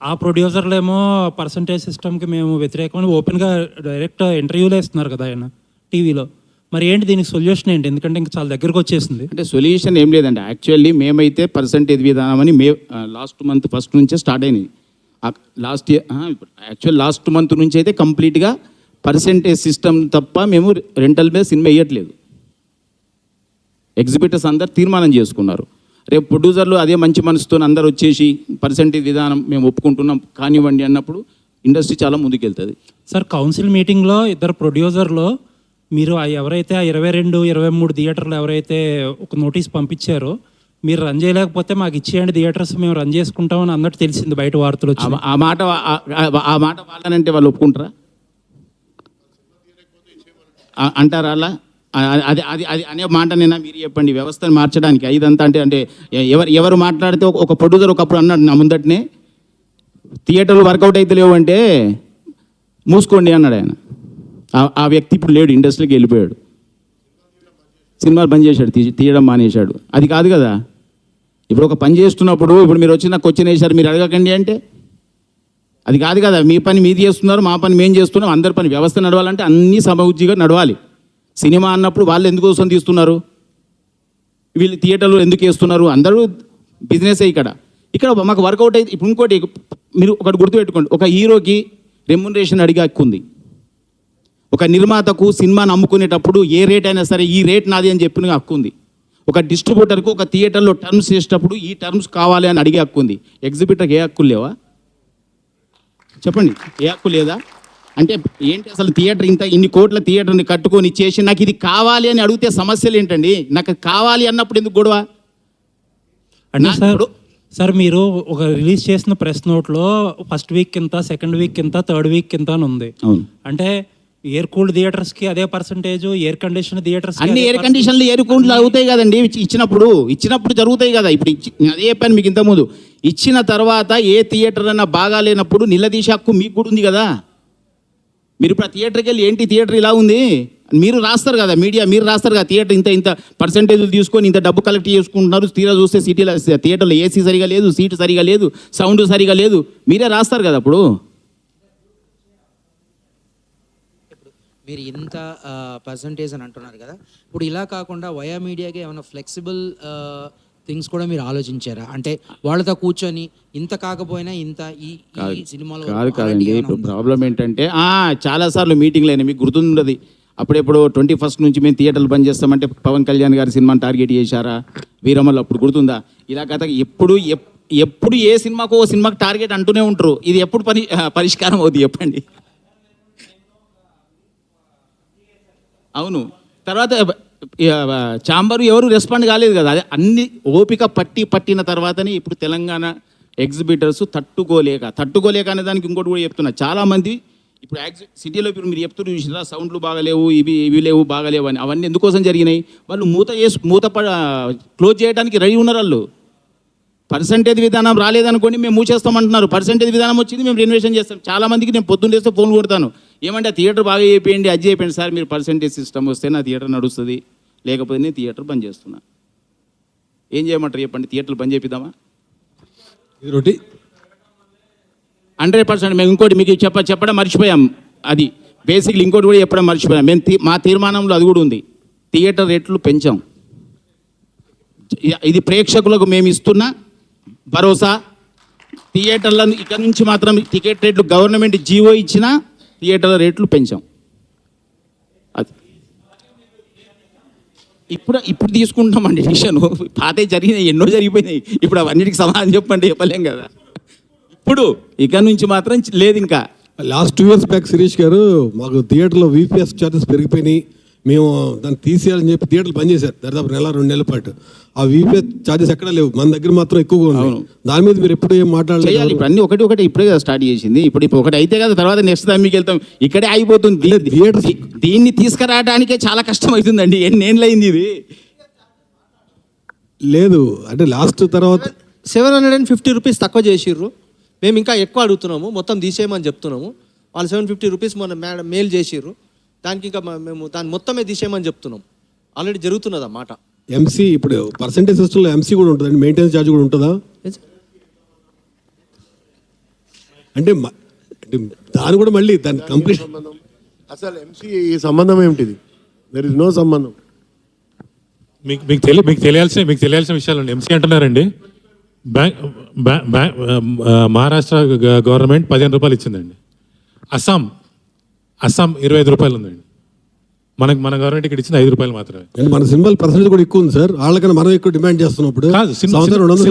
ఆ ప్రొడ్యూసర్లేమో పర్సంటేజ్ సిస్టమ్కి మేము వ్యతిరేకమని ఓపెన్గా డైరెక్ట్ ఇంటర్వ్యూలో ఇస్తున్నారు కదా ఆయన టీవీలో. మరి ఏంటి దీనికి సొల్యూషన్ ఏంటి? ఎందుకంటే ఇంకా చాలా దగ్గరకు వచ్చేసింది. అంటే సొల్యూషన్ ఏం లేదండి. యాక్చువల్లీ మేమైతే పర్సంటేజ్ విధానం అని లాస్ట్ మంత్ ఫస్ట్ నుంచే స్టార్ట్ అయినాయి. లాస్ట్ మంత్ నుంచి అయితే కంప్లీట్గా పర్సంటేజ్ సిస్టమ్ తప్ప మేము రెంటల్ మీద సినిమా వేయట్లేదు. ఎగ్జిబిటర్స్ అందరు తీర్మానం చేసుకున్నారు. రేపు ప్రొడ్యూసర్లు అదే మంచి మనసుతో అందరు వచ్చేసి పర్సెంటేజ్ విధానం మేము ఒప్పుకుంటున్నాం కానివ్వండి అన్నప్పుడు ఇండస్ట్రీ చాలా ముందుకెళ్తుంది. సార్ కౌన్సిల్ మీటింగ్లో ఇద్దరు ప్రొడ్యూసర్లో మీరు ఎవరైతే ఆ 22, 23 థియేటర్లు ఎవరైతే ఒక నోటీస్ పంపించారో మీరు రన్ చేయలేకపోతే మాకు ఇచ్చేయండి థియేటర్స్ మేము రన్ చేసుకుంటామని అన్నట్టు తెలిసింది బయట వార్తలు వచ్చి. ఆ మాట వాళ్ళనంటే వాళ్ళు ఒప్పుకుంటారా అంటారా? అలా అది అది అది అనే మాట నేనా మీరు చెప్పండి. వ్యవస్థను మార్చడానికి ఇదంతా అంటే ఎవరు మాట్లాడితే ఒక ప్రొడ్యూసర్ ఒకప్పుడు అన్నాడు నా ముందటనే, థియేటర్లు వర్కౌట్ అయితే లేవు అంటే మూసుకోండి అన్నాడు ఆయన. ఆ వ్యక్తి ఇప్పుడు లేడు, ఇండస్ట్రీకి వెళ్ళిపోయాడు, సినిమాలు బంద్ చేశాడు, తీయడం మానేశాడు. అది కాదు కదా. ఇప్పుడు ఒక పని చేస్తున్నప్పుడు ఇప్పుడు మీరు వచ్చి నాకు క్వశ్చన్ వేశారు మీరు అడగకండి అంటే అది కాదు కదా. మీ పని మీరు చేస్తున్నారు, మా పని మేము చేస్తున్నాం, అందరి పని. వ్యవస్థ నడవాలంటే అన్నీ సమవుజ్జిగా నడవాలి. సినిమా అన్నప్పుడు వాళ్ళు ఎందుకోసం తీస్తున్నారు, వీళ్ళు థియేటర్లు ఎందుకు వేస్తున్నారు, అందరూ బిజినెసే. ఇక్కడ మాకు వర్కౌట్ అయితే ఇప్పుడు ఇంకోటి మీరు ఒకటి గుర్తుపెట్టుకోండి, ఒక హీరోకి రెమ్యునరేషన్ అడిగే హక్కు ఉంది. ఒక నిర్మాతకు సినిమాను అమ్ముకునేటప్పుడు ఏ రేట్ అయినా సరే ఈ రేట్ నాది అని చెప్పిన హక్కు ఉంది. ఒక డిస్ట్రిబ్యూటర్కు ఒక థియేటర్లో టర్మ్స్ చేసేటప్పుడు ఈ టర్మ్స్ కావాలి అని అడిగే హక్కు ఉంది. ఎగ్జిబిటర్కి ఏ హక్కులు లేవా చెప్పండి? ఏ హక్కు లేదా? అంటే ఏంటి అసలు థియేటర్ ఇన్ని కోట్ల థియేటర్ని కట్టుకొని చేసి నాకు ఇది కావాలి అని అడిగితే సమస్యలు ఏంటండి? నాకు కావాలి అన్నప్పుడు ఎందుకు గొడవ? అంటే సార్ మీరు ఒక రిలీజ్ చేసిన ప్రెస్ నోట్లో ఫస్ట్ వీక్ కింద, సెకండ్ వీక్ కింద, థర్డ్ వీక్ కింద అని ఉంది. అంటే ఎయిర్ కూల్డ్ థియేటర్స్కి అదే పర్సంటేజ్, ఎయిర్ కండిషన్ థియేటర్స్ అన్ని ఎయిర్ కండిషన్లు ఎయిర్ కూల్డ్ అవుతాయి కదండి. ఇచ్చినప్పుడు జరుగుతాయి కదా. ఇప్పుడు అదే చెప్పాను మీకు ఇంతకుముందు. ఇచ్చిన తర్వాత ఏ థియేటర్ అన్నా బాగా లేనప్పుడు నిలదీసే హక్కు మీకు కూడా ఉంది కదా. మీరు ఇప్పుడు ఆ థియేటర్కి వెళ్ళి ఏంటి థియేటర్ ఇలా ఉంది మీరు రాస్తారు కదా, మీడియా మీరు రాస్తారు కదా, థియేటర్ ఇంత పర్సంటేజ్లు తీసుకొని ఇంత డబ్బు కలెక్ట్ చేసుకుంటున్నారు, తీరా చూస్తే సిటీలో థియేటర్లో ఏసీ సరిగా లేదు, సీటు సరిగా లేదు, సౌండ్ సరిగా లేదు, మీరే రాస్తారు కదా. అప్పుడు మీరు ఇంత పర్సంటేజ్ అని అంటున్నారు కదా, ఇప్పుడు ఇలా కాకుండా వయా మీడియాకి ఏమైనా ఫ్లెక్సిబుల్ థింగ్స్ కూడా మీరు ఆలోచించారా? అంటే వాళ్ళతో కూర్చొని ఇంత కాకపోయినా ఇంత ఈ సినిమాలో కాదండి. ఇప్పుడు ప్రాబ్లం ఏంటంటే చాలాసార్లు మీటింగ్లు అయినా మీకు గుర్తుండదు. అప్పుడెప్పుడు 21st నుంచి మేము థియేటర్లు బంద్ చేస్తామంటే పవన్ కళ్యాణ్ గారి సినిమాని టార్గెట్ చేశారా? వీరమల్ అప్పుడు గుర్తుందా? ఇలా గత ఎప్పుడు ఏ సినిమాకు ఓ సినిమాకి టార్గెట్ అంటూనే ఉంటారు. ఇది ఎప్పుడు పరిష్కారం అవుతుంది చెప్పండి? అవును. తర్వాత చాంబరు ఎవరు రెస్పాండ్ కాలేదు కదా. అదే అన్ని ఓపిక పట్టిన తర్వాతనే ఇప్పుడు తెలంగాణ ఎగ్జిబిటర్స్ తట్టుకోలేక అనే దానికి ఇంకోటి కూడా చెప్తున్నా. చాలామంది ఇప్పుడు సిటీలో ఇప్పుడు మీరు చెప్తూ చూసినా సౌండ్లు బాగలేవు, ఇవి లేవు, బాగలేవు అని. అవన్నీ ఎందుకోసం జరిగినాయి? వాళ్ళు మూత క్లోజ్ చేయడానికి రెడీ ఉన్నారు. వాళ్ళు పర్సంటేజ్ విధానం రాలేదనుకోండి మేము మూసేస్తామంటున్నారు. పర్సంటేజ్ విధానం వచ్చింది మేము రెన్యువేషన్ చేస్తాం. చాలామందికి నేను పొద్దున్న చేస్తే ఫోన్ కొడతాను, ఏమంటే ఆ థియేటర్ బాగా చేయండి, అది చేయండి సార్. మీరు పర్సంటేజ్ సిస్టమ్ వస్తే నా థియేటర్ నడుస్తుంది, లేకపోతే నేను థియేటర్ బంద్ చేస్తున్నా. ఏం చేయమంటారు చెప్పండి? థియేటర్లు బంద్ చేపిద్దామా? 100%. మేము ఇంకోటి మీకు చెప్పడం మర్చిపోయాం. అది బేసిక్లీ ఇంకోటి కూడా చెప్పడం మర్చిపోయాం. మా తీర్మానంలో అది కూడా ఉంది. థియేటర్ రేట్లు పెంచాం. ఇది ప్రేక్షకులకు మేము ఇస్తున్న భరోసా. థియేటర్లను ఇక్కడ నుంచి మాత్రం టికెట్ రేట్లు గవర్నమెంట్ జీవో ఇచ్చిన థియేటర్ల రేట్లు పెంచాం. అది ఇప్పుడు తీసుకుంటామండి డిసిషన్. పాతే జరిగినాయి, ఎన్నో జరిగిపోయినాయి. ఇప్పుడు అవన్నిటికి సమాధానం చెప్పలేం కదా. ఇప్పుడు ఇక నుంచి మాత్రం లేదు. ఇంకా లాస్ట్ 2 years బ్యాక్ శిరీష్ గారు మాకు థియేటర్లో VPS ఛార్జెస్ పెరిగిపోయినాయి, మేము దాన్ని తీసేయాలని చెప్పి థియేటర్లు బంద్ చేశారు దాదాపు 1-2 నెలల పాటు. ఆ VPS ఛార్జెస్ ఎక్కడ లేవు, మన దగ్గర మాత్రం ఎక్కువగా ఉన్నాయి. దాని మీద మీరు ఎప్పుడు ఏం మాట్లాడలేదు? ఇప్పుడు అన్ని ఒకటి ఇప్పుడే కదా స్టార్ట్ చేసింది. ఇప్పుడు ఒకటి అయితే కదా తర్వాత నెక్స్ట్ టైం మీకు వెళ్తాం. ఇక్కడే అయిపోతుంది. దీన్ని తీసుకురావడానికే చాలా కష్టం అవుతుందండి. ఎన్నేళ్ళయింది ఇది లేదు. అంటే లాస్ట్ తర్వాత 750 రూపీస్ తక్కువ చేసిర్రు, మేము ఇంకా ఎక్కువ అడుగుతున్నాము, మొత్తం తీసేయమని చెప్తున్నాము. వాళ్ళు 750 రూపీస్ మన మెయిల్ చేసిర్రు, దానికి ఇంకా మేము దాన్ని మొత్తమే తీసేయమని చెప్తున్నాం. ఆల్రెడీ జరుగుతున్నది అన్నమాట. MC ఇప్పుడు పర్సెంటేజ్ సిస్టంలో MC కూడా ఉంటుందండి, మెయింటెనెన్స్ ఛార్జ్ కూడా ఉంటుందా? అంటే దాని కూడా మళ్ళీ దాని కంప్లీట్ అసలు MC సంబంధం ఏమిటిది? దెర్ ఇస్ నో సంబంధం. మీకు తెలియాల్సిన విషయాలు అండి. MC అంటున్నారండి, మహారాష్ట్ర గవర్నమెంట్ 15 రూపాయలు ఇచ్చిందండి. అస్సాం 25 రూపాయలు ఉందండి. మన గవర్నమెంట్ ఇక్కడ ఇచ్చింది 5 రూపాయలు మాత్రమే. అండ్ మన సినిమాల పర్సెంటేజ్ కూడా ఎక్కువ ఉంది సార్, వాళ్ళకన్నా మనం ఎక్కువ డిమాండ్ చేస్తున్నప్పుడు. కాదు, సంవత్సరం 200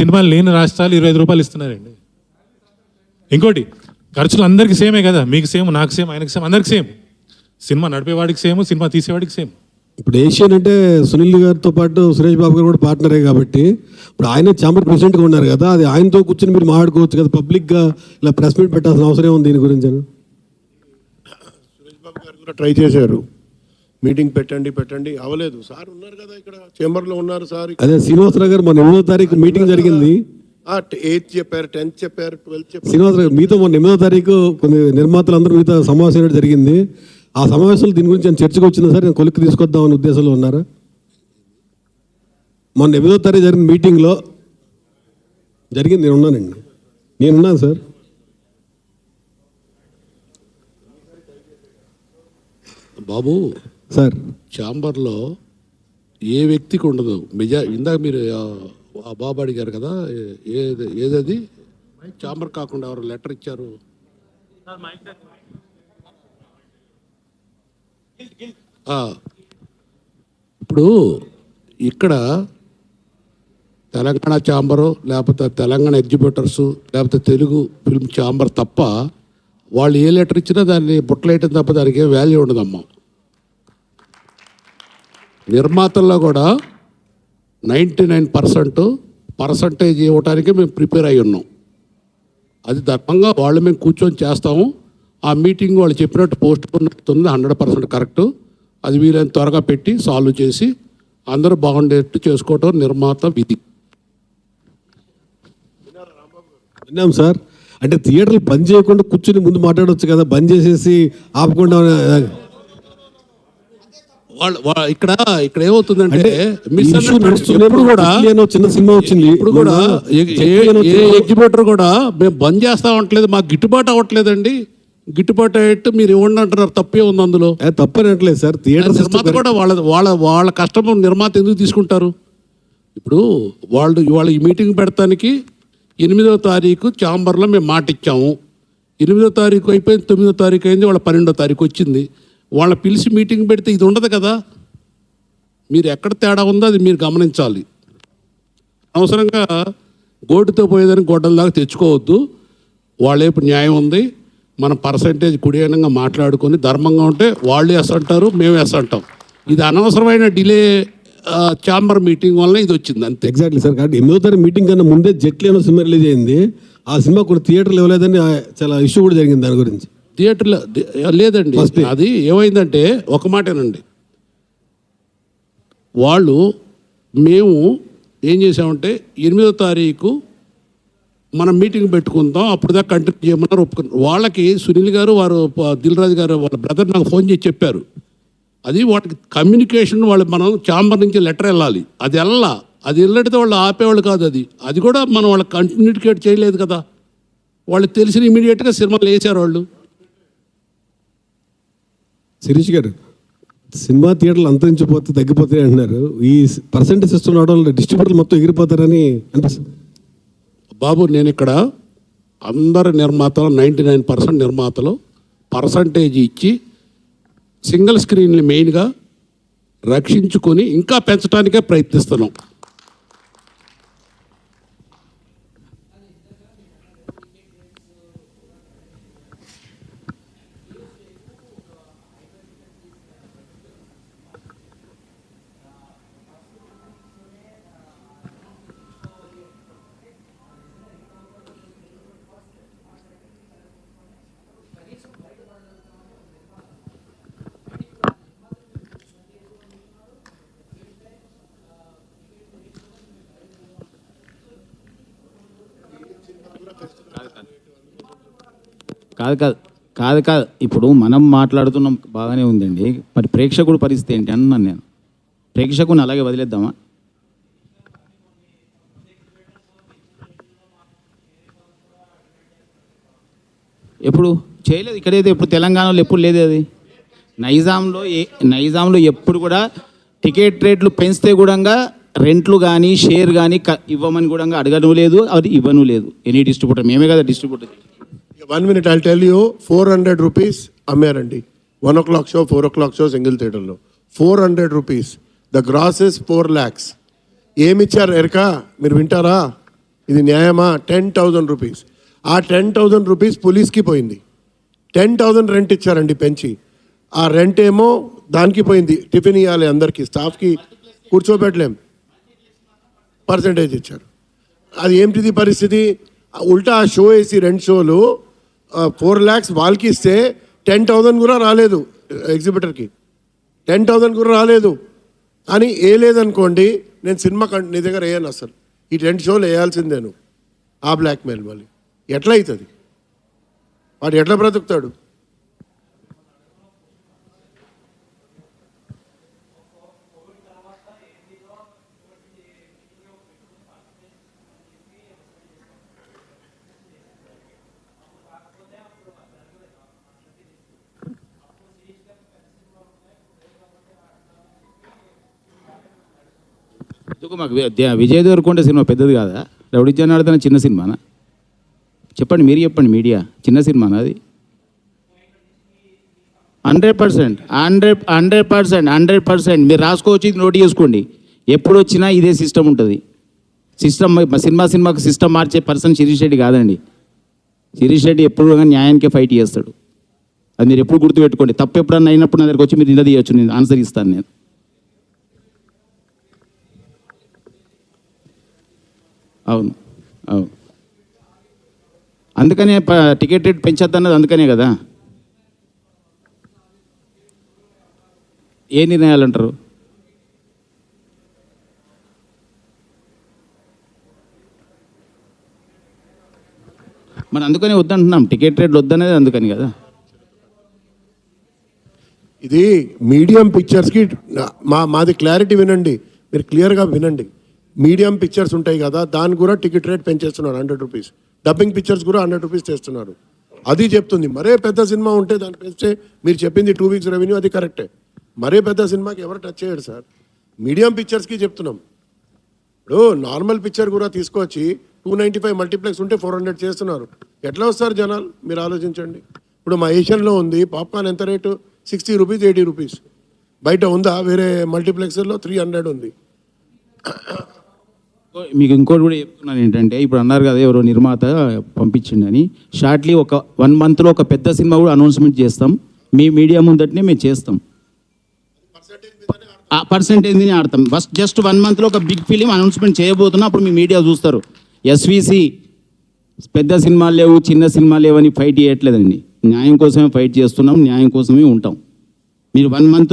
సినిమాలు లేని రాష్ట్రాలు 25 రూపాయలు ఇస్తున్నారండి. ఇంకోటి ఖర్చులు అందరికీ సేమే కదా, మీకు సేమ్, నాకు సేమ్, ఆయనకి సేమ్, అందరికి సేమ్. సినిమా నడిపేవాడికి సేమ్, సినిమా తీసేవాడికి సేమ్. ఇప్పుడు ఏషియన్ అంటే సునీల్ గారితో పాటు సురేష్ బాబు గారు కూడా పార్ట్నరే కాబట్టి ఇప్పుడు ఆయన ఛాంబర్ ప్రెసిడెంట్గా ఉన్నారు కదా, అది ఆయనతో కూర్చొని మీరు మాట్లాడుకోవచ్చు కదా, పబ్లిక్గా ఇలా ప్రెస్ మీట్ పెట్టాల్సిన అవసరం ఉంది దీని గురించి. సురేష్ బాబు గారు కూడా ట్రై చేశారు, మీటింగ్ పెట్టండి అవ్వలేదు. సార్ ఉన్నారు కదా ఇక్కడ చేంబర్లో ఉన్నారు సార్. అదే శ్రీనివాసరావు గారు మొన్న 8వ తారీఖు మీటింగ్ జరిగింది. 8th చెప్పారు, 10th చెప్పారు, 12th చెప్పారు. శ్రీనివాసరావు గారు మీతో మొన్న 8వ తారీఖు కొన్ని నిర్మాతలందరూ మీతో సమావేశం జరిగింది. ఆ సమావేశంలో దీని గురించి చర్చకు వచ్చిందా సార్, నేను కొలిక్కి తీసుకొద్దామని ఉద్దేశంలో ఉన్నారా? మొన్న 8వ తారీఖు జరిగిన మీటింగ్లో జరిగింది, నేనున్నాను సార్. బాబు సార్ ఛాంబర్లో ఏ వ్యక్తికి ఉండదు ఇందాక మీరు ఆ బాబు అడిగారు కదా, ఏదది ఛాంబర్ కాకుండా ఎవరు లెటర్ ఇచ్చారు? ఇప్పుడు ఇక్కడ తెలంగాణ ఛాంబరు, లేకపోతే తెలంగాణ ఎగ్జిబిటర్సు, లేకపోతే తెలుగు ఫిల్మ్ ఛాంబర్ తప్ప వాళ్ళు ఏ లెటర్ ఇచ్చినా దాన్ని బుట్టలేయటం తప్ప దానికి ఏ వాల్యూ ఉండదమ్మా. నిర్మాతల్లో కూడా 99% ఇవ్వటానికి మేము ప్రిపేర్ అయి ఉన్నాం. అది ధర్మంగా వాళ్ళు మేము కూర్చొని చేస్తాము. ఆ మీటింగ్ వాళ్ళు చెప్పినట్టు పోస్ట్ పోన్ అవుతుంది, 100% కరెక్టు. అది వీలైన త్వరగా పెట్టి సాల్వ్ చేసి అందరూ బాగుండేట్టు చేసుకోవటం నిర్మాత విధి. విన్నాం సార్. అంటే థియేటర్లు బంద్ చేయకుండా కూర్చుని ముందు మాట్లాడవచ్చు కదా, బంద్ చేసేసి ఆపకుండా. ఇక్కడ ఏమవుతుందంటే చిన్న సినిమా వచ్చింది, ఇప్పుడు కూడా ఏ ఎగ్జిబిటర్ కూడా మేము బంద్ చేస్తా అవ్వట్లేదు, మాకు గిట్టుబాటు అవ్వట్లేదండి. గిట్టుబాటు అయ్యేట్టు మీరు ఇవ్వండి అంటున్నారు, తప్పే ఉంది అందులో. తప్పనట్లేదు సార్. థియేటర్ నిర్మాత కూడా వాళ్ళ కష్టం నిర్మాత ఎందుకు తీసుకుంటారు? ఇప్పుడు ఇవాళ ఈ మీటింగ్ పెడతానికి 8వ తారీఖు ఛాంబర్లో మేము మాట ఇచ్చాము. 8వ తారీఖు అయిపోయింది, 9వ తారీఖు అయింది, వాళ్ళ 12వ తారీఖు వచ్చింది. వాళ్ళ పిలిచి మీటింగ్ పెడితే ఇది ఉండదు కదా. మీరు ఎక్కడ తేడా ఉందో అది మీరు గమనించాలి. అవసరంగా గోటుతో పోయేదాన్ని గొడ్డలలాగా తెచ్చుకోవద్దు. వాళ్ళేపు న్యాయం ఉంది, మనం పర్సంటేజ్ కుడియనంగా మాట్లాడుకొని ధర్మంగా ఉంటే వాళ్ళు ఎస్ అంటారు, మేము ఎస్ అంటాం. ఇది అనవసరమైన డిలే ఛాంబర్ మీటింగ్ వల్ల ఇది వచ్చింది అంతే. Exactly sir. కాబట్టి 8వ తారీఖు మీటింగ్ కన్నా ముందే జెట్లేనో సినిమా రిలీజ్ అయింది. ఆ సినిమా కూడా థియేటర్లు ఇవ్వలేదని చాలా ఇష్యూ కూడా జరిగింది దాని గురించి. థియేటర్లో లేదండి, అది ఏమైందంటే ఒక మాటేనండి, మేము ఏం చేసామంటే 8వ తారీఖు మనం మీటింగ్ పెట్టుకుందాం, అప్పుడు దాకా కంటిన్యూ చేయమన్నారు, ఒప్పుకున్నారు. వాళ్ళకి సునీల్ గారు, వారు దిల్ రాజు గారు వాళ్ళ బ్రదర్ నాకు ఫోన్ చేసి చెప్పారు. అది వాళ్ళకి కమ్యూనికేషన్, మనం ఛాంబర్ నుంచి లెటర్ వెళ్ళాలి, అది వెళ్ళడితే వాళ్ళు ఆపేవాళ్ళు కాదు. అది కూడా మనం వాళ్ళకి కమ్యూనికేట్ చేయలేదు కదా. వాళ్ళకి తెలిసిన ఇమీడియట్గా సినిమాలు వేసారు వాళ్ళు. శిరీష్ గారు, సినిమా థియేటర్లు అంతరించిపోతే తగ్గిపోతాయి అంటున్నారు. ఈ పర్సెంటేజ్ సిస్టమ్ రావడం వల్ల డిస్ట్రిబ్యూటర్లు మొత్తం ఎగిరిపోతారని అనిపిస్తుంది. బాబు నేను ఇక్కడ అందరు నిర్మాతలు 99% నిర్మాతలు పర్సంటేజ్ ఇచ్చి సింగిల్ స్క్రీన్ని మెయిన్గా రక్షించుకొని ఇంకా పెంచడానికే ప్రయత్నిస్తున్నాం. కాదు ఇప్పుడు మనం మాట్లాడుతున్నాం బాగానే ఉందండి, మరి ప్రేక్షకుడు పరిస్థితి ఏంటి అన్నాను నేను. ప్రేక్షకుని అలాగే వదిలేద్దామా? ఎప్పుడు చేయలేదు ఇక్కడైతే, ఎప్పుడు తెలంగాణలో ఎప్పుడు లేదు అది. నైజాంలో ఎప్పుడు కూడా టికెట్ రేట్లు పెంచితే కూడా రెంట్లు కానీ షేర్ కానీ ఇవ్వమని కూడా అడగడం లేదు, అది ఇవ్వను లేదు. ఎనీ డిస్ట్రిబ్యూటర్, మేమే కదా distributor. 1 minute I'll tell you, 400 rupees అమ్మారండి 1 o'clock show 4 o'clock show single థియేటర్లో 400 rupees. The grass is 4 lakhs. ఏమిచ్చారు ఎరకా? మీరు వింటారా? ఇది న్యాయమా? 10,000 రూపీస్. ఆ 10,000 రూపీస్ పోలీస్కి పోయింది. 10,000 రెంట్ ఇచ్చారండి పెంచి. ఆ రెంట్ ఏమో దానికి పోయింది. టిఫిన్ ఇవ్వాలి అందరికీ, స్టాఫ్కి కూర్చోబెట్టలేం, పర్సంటేజ్ ఇచ్చారు. అది ఏమిటిది పరిస్థితి? ఉల్టా ఆ షో వేసి 2 షోలు 4 lakhs వాళ్ళకి ఇస్తే 10,000 కూడా రాలేదు ఎగ్జిబిటర్కి. 10,000 కూడా రాలేదు అని వేయలేదనుకోండి, నేను సినిమా నీ దగ్గర వేయను అసలు. ఈ 2 షోలు వేయాల్సిందే నువ్వు. ఆ బ్లాక్మెయిల్ మళ్ళీ ఎట్లా అవుతుంది? వాడు ఎట్లా బ్రతుకుతాడు? ఎందుకు మాకు విజయ్ దేవరకొండ సినిమా పెద్దది కాదా? రౌడీ జనార్దన చిన్న సినిమానా? చెప్పండి, మీరు చెప్పండి. మీడియా చిన్న సినిమానా అది? 100% మీరు రాసుకోవచ్చు, ఇది నోట్ చేసుకోండి. ఎప్పుడు వచ్చినా ఇదే సిస్టమ్ ఉంటుంది. సినిమాకి సిస్టమ్ మార్చే పర్సన్ శిరీష్ రెడ్డి కాదండి. శిరీష్ రెడ్డి ఎప్పుడు కానీ న్యాయానికే ఫైట్ చేస్తాడు. అది మీరు ఎప్పుడు గుర్తుపెట్టుకోండి. తప్పు ఎప్పుడన్నా అయినప్పుడు నా దగ్గరికి వచ్చి మీరు నిలదీయచ్చు, నేను ఆన్సర్ ఇస్తాను నేను. అవును అవును, అందుకనే టికెట్ రేట్ పెంచొద్దన్నది అందుకనే కదా. ఏ నిర్ణయాలు అంటారు? మనం అందుకనే వద్దంటున్నాం, టికెట్ రేట్లు వద్దనేది అందుకని కదా. ఇది మీడియం పిక్చర్స్కి మాది క్లారిటీ వినండి, మీరు క్లియర్గా వినండి. మీడియం పిక్చర్స్ ఉంటాయి కదా, దానికి కూడా టికెట్ రేట్ పెంచేస్తున్నారు 100 రూపీస్. డబ్బింగ్ పిక్చర్స్ కూడా 100 రూపీస్ చేస్తున్నారు. అది చెప్తుంది. మరే పెద్ద సినిమా ఉంటే దాన్ని పెంచితే మీరు చెప్పింది 2 weeks రెవెన్యూ, అది కరెక్టే. మరే పెద్ద సినిమాకి ఎవరు టచ్ చేయడు సార్. మీడియం పిక్చర్స్కి చెప్తున్నాం. ఇప్పుడు నార్మల్ పిక్చర్ కూడా తీసుకొచ్చి 295 మల్టీప్లెక్స్ ఉంటే 400 చేస్తున్నారు. ఎట్లా వస్తారు జనాలు? మీరు ఆలోచించండి. ఇప్పుడు మా ఏషియన్లో ఉంది పాప్కార్న్ ఎంత రేటు? 60 rupees 80 rupees. బయట ఉందా? వేరే మల్టీప్లెక్స్లో 300 ఉంది. మీకు ఇంకోటి కూడా చెప్తున్నాను ఏంటంటే, ఇప్పుడు అన్నారు కదా ఎవరో నిర్మాత పంపించిండని, షార్ట్లీ ఒక 1 monthలో ఒక పెద్ద సినిమా కూడా అనౌన్స్మెంట్ చేస్తాం. మీ మీడియా ముందటనే మేము చేస్తాం. ఆ పర్సెంటేజ్ని ఆడతాం. ఫస్ట్ జస్ట్ 1 monthలో ఒక బిగ్ ఫిలిం అనౌన్స్మెంట్ చేయబోతున్నాం. అప్పుడు మీ మీడియా చూస్తారు. ఎస్విసి పెద్ద సినిమాలు లేవు, చిన్న సినిమాలు లేవని ఫైట్ చేయట్లేదండి. న్యాయం కోసమే ఫైట్ చేస్తున్నాం, న్యాయం కోసమే ఉంటాం. మీరు 1 month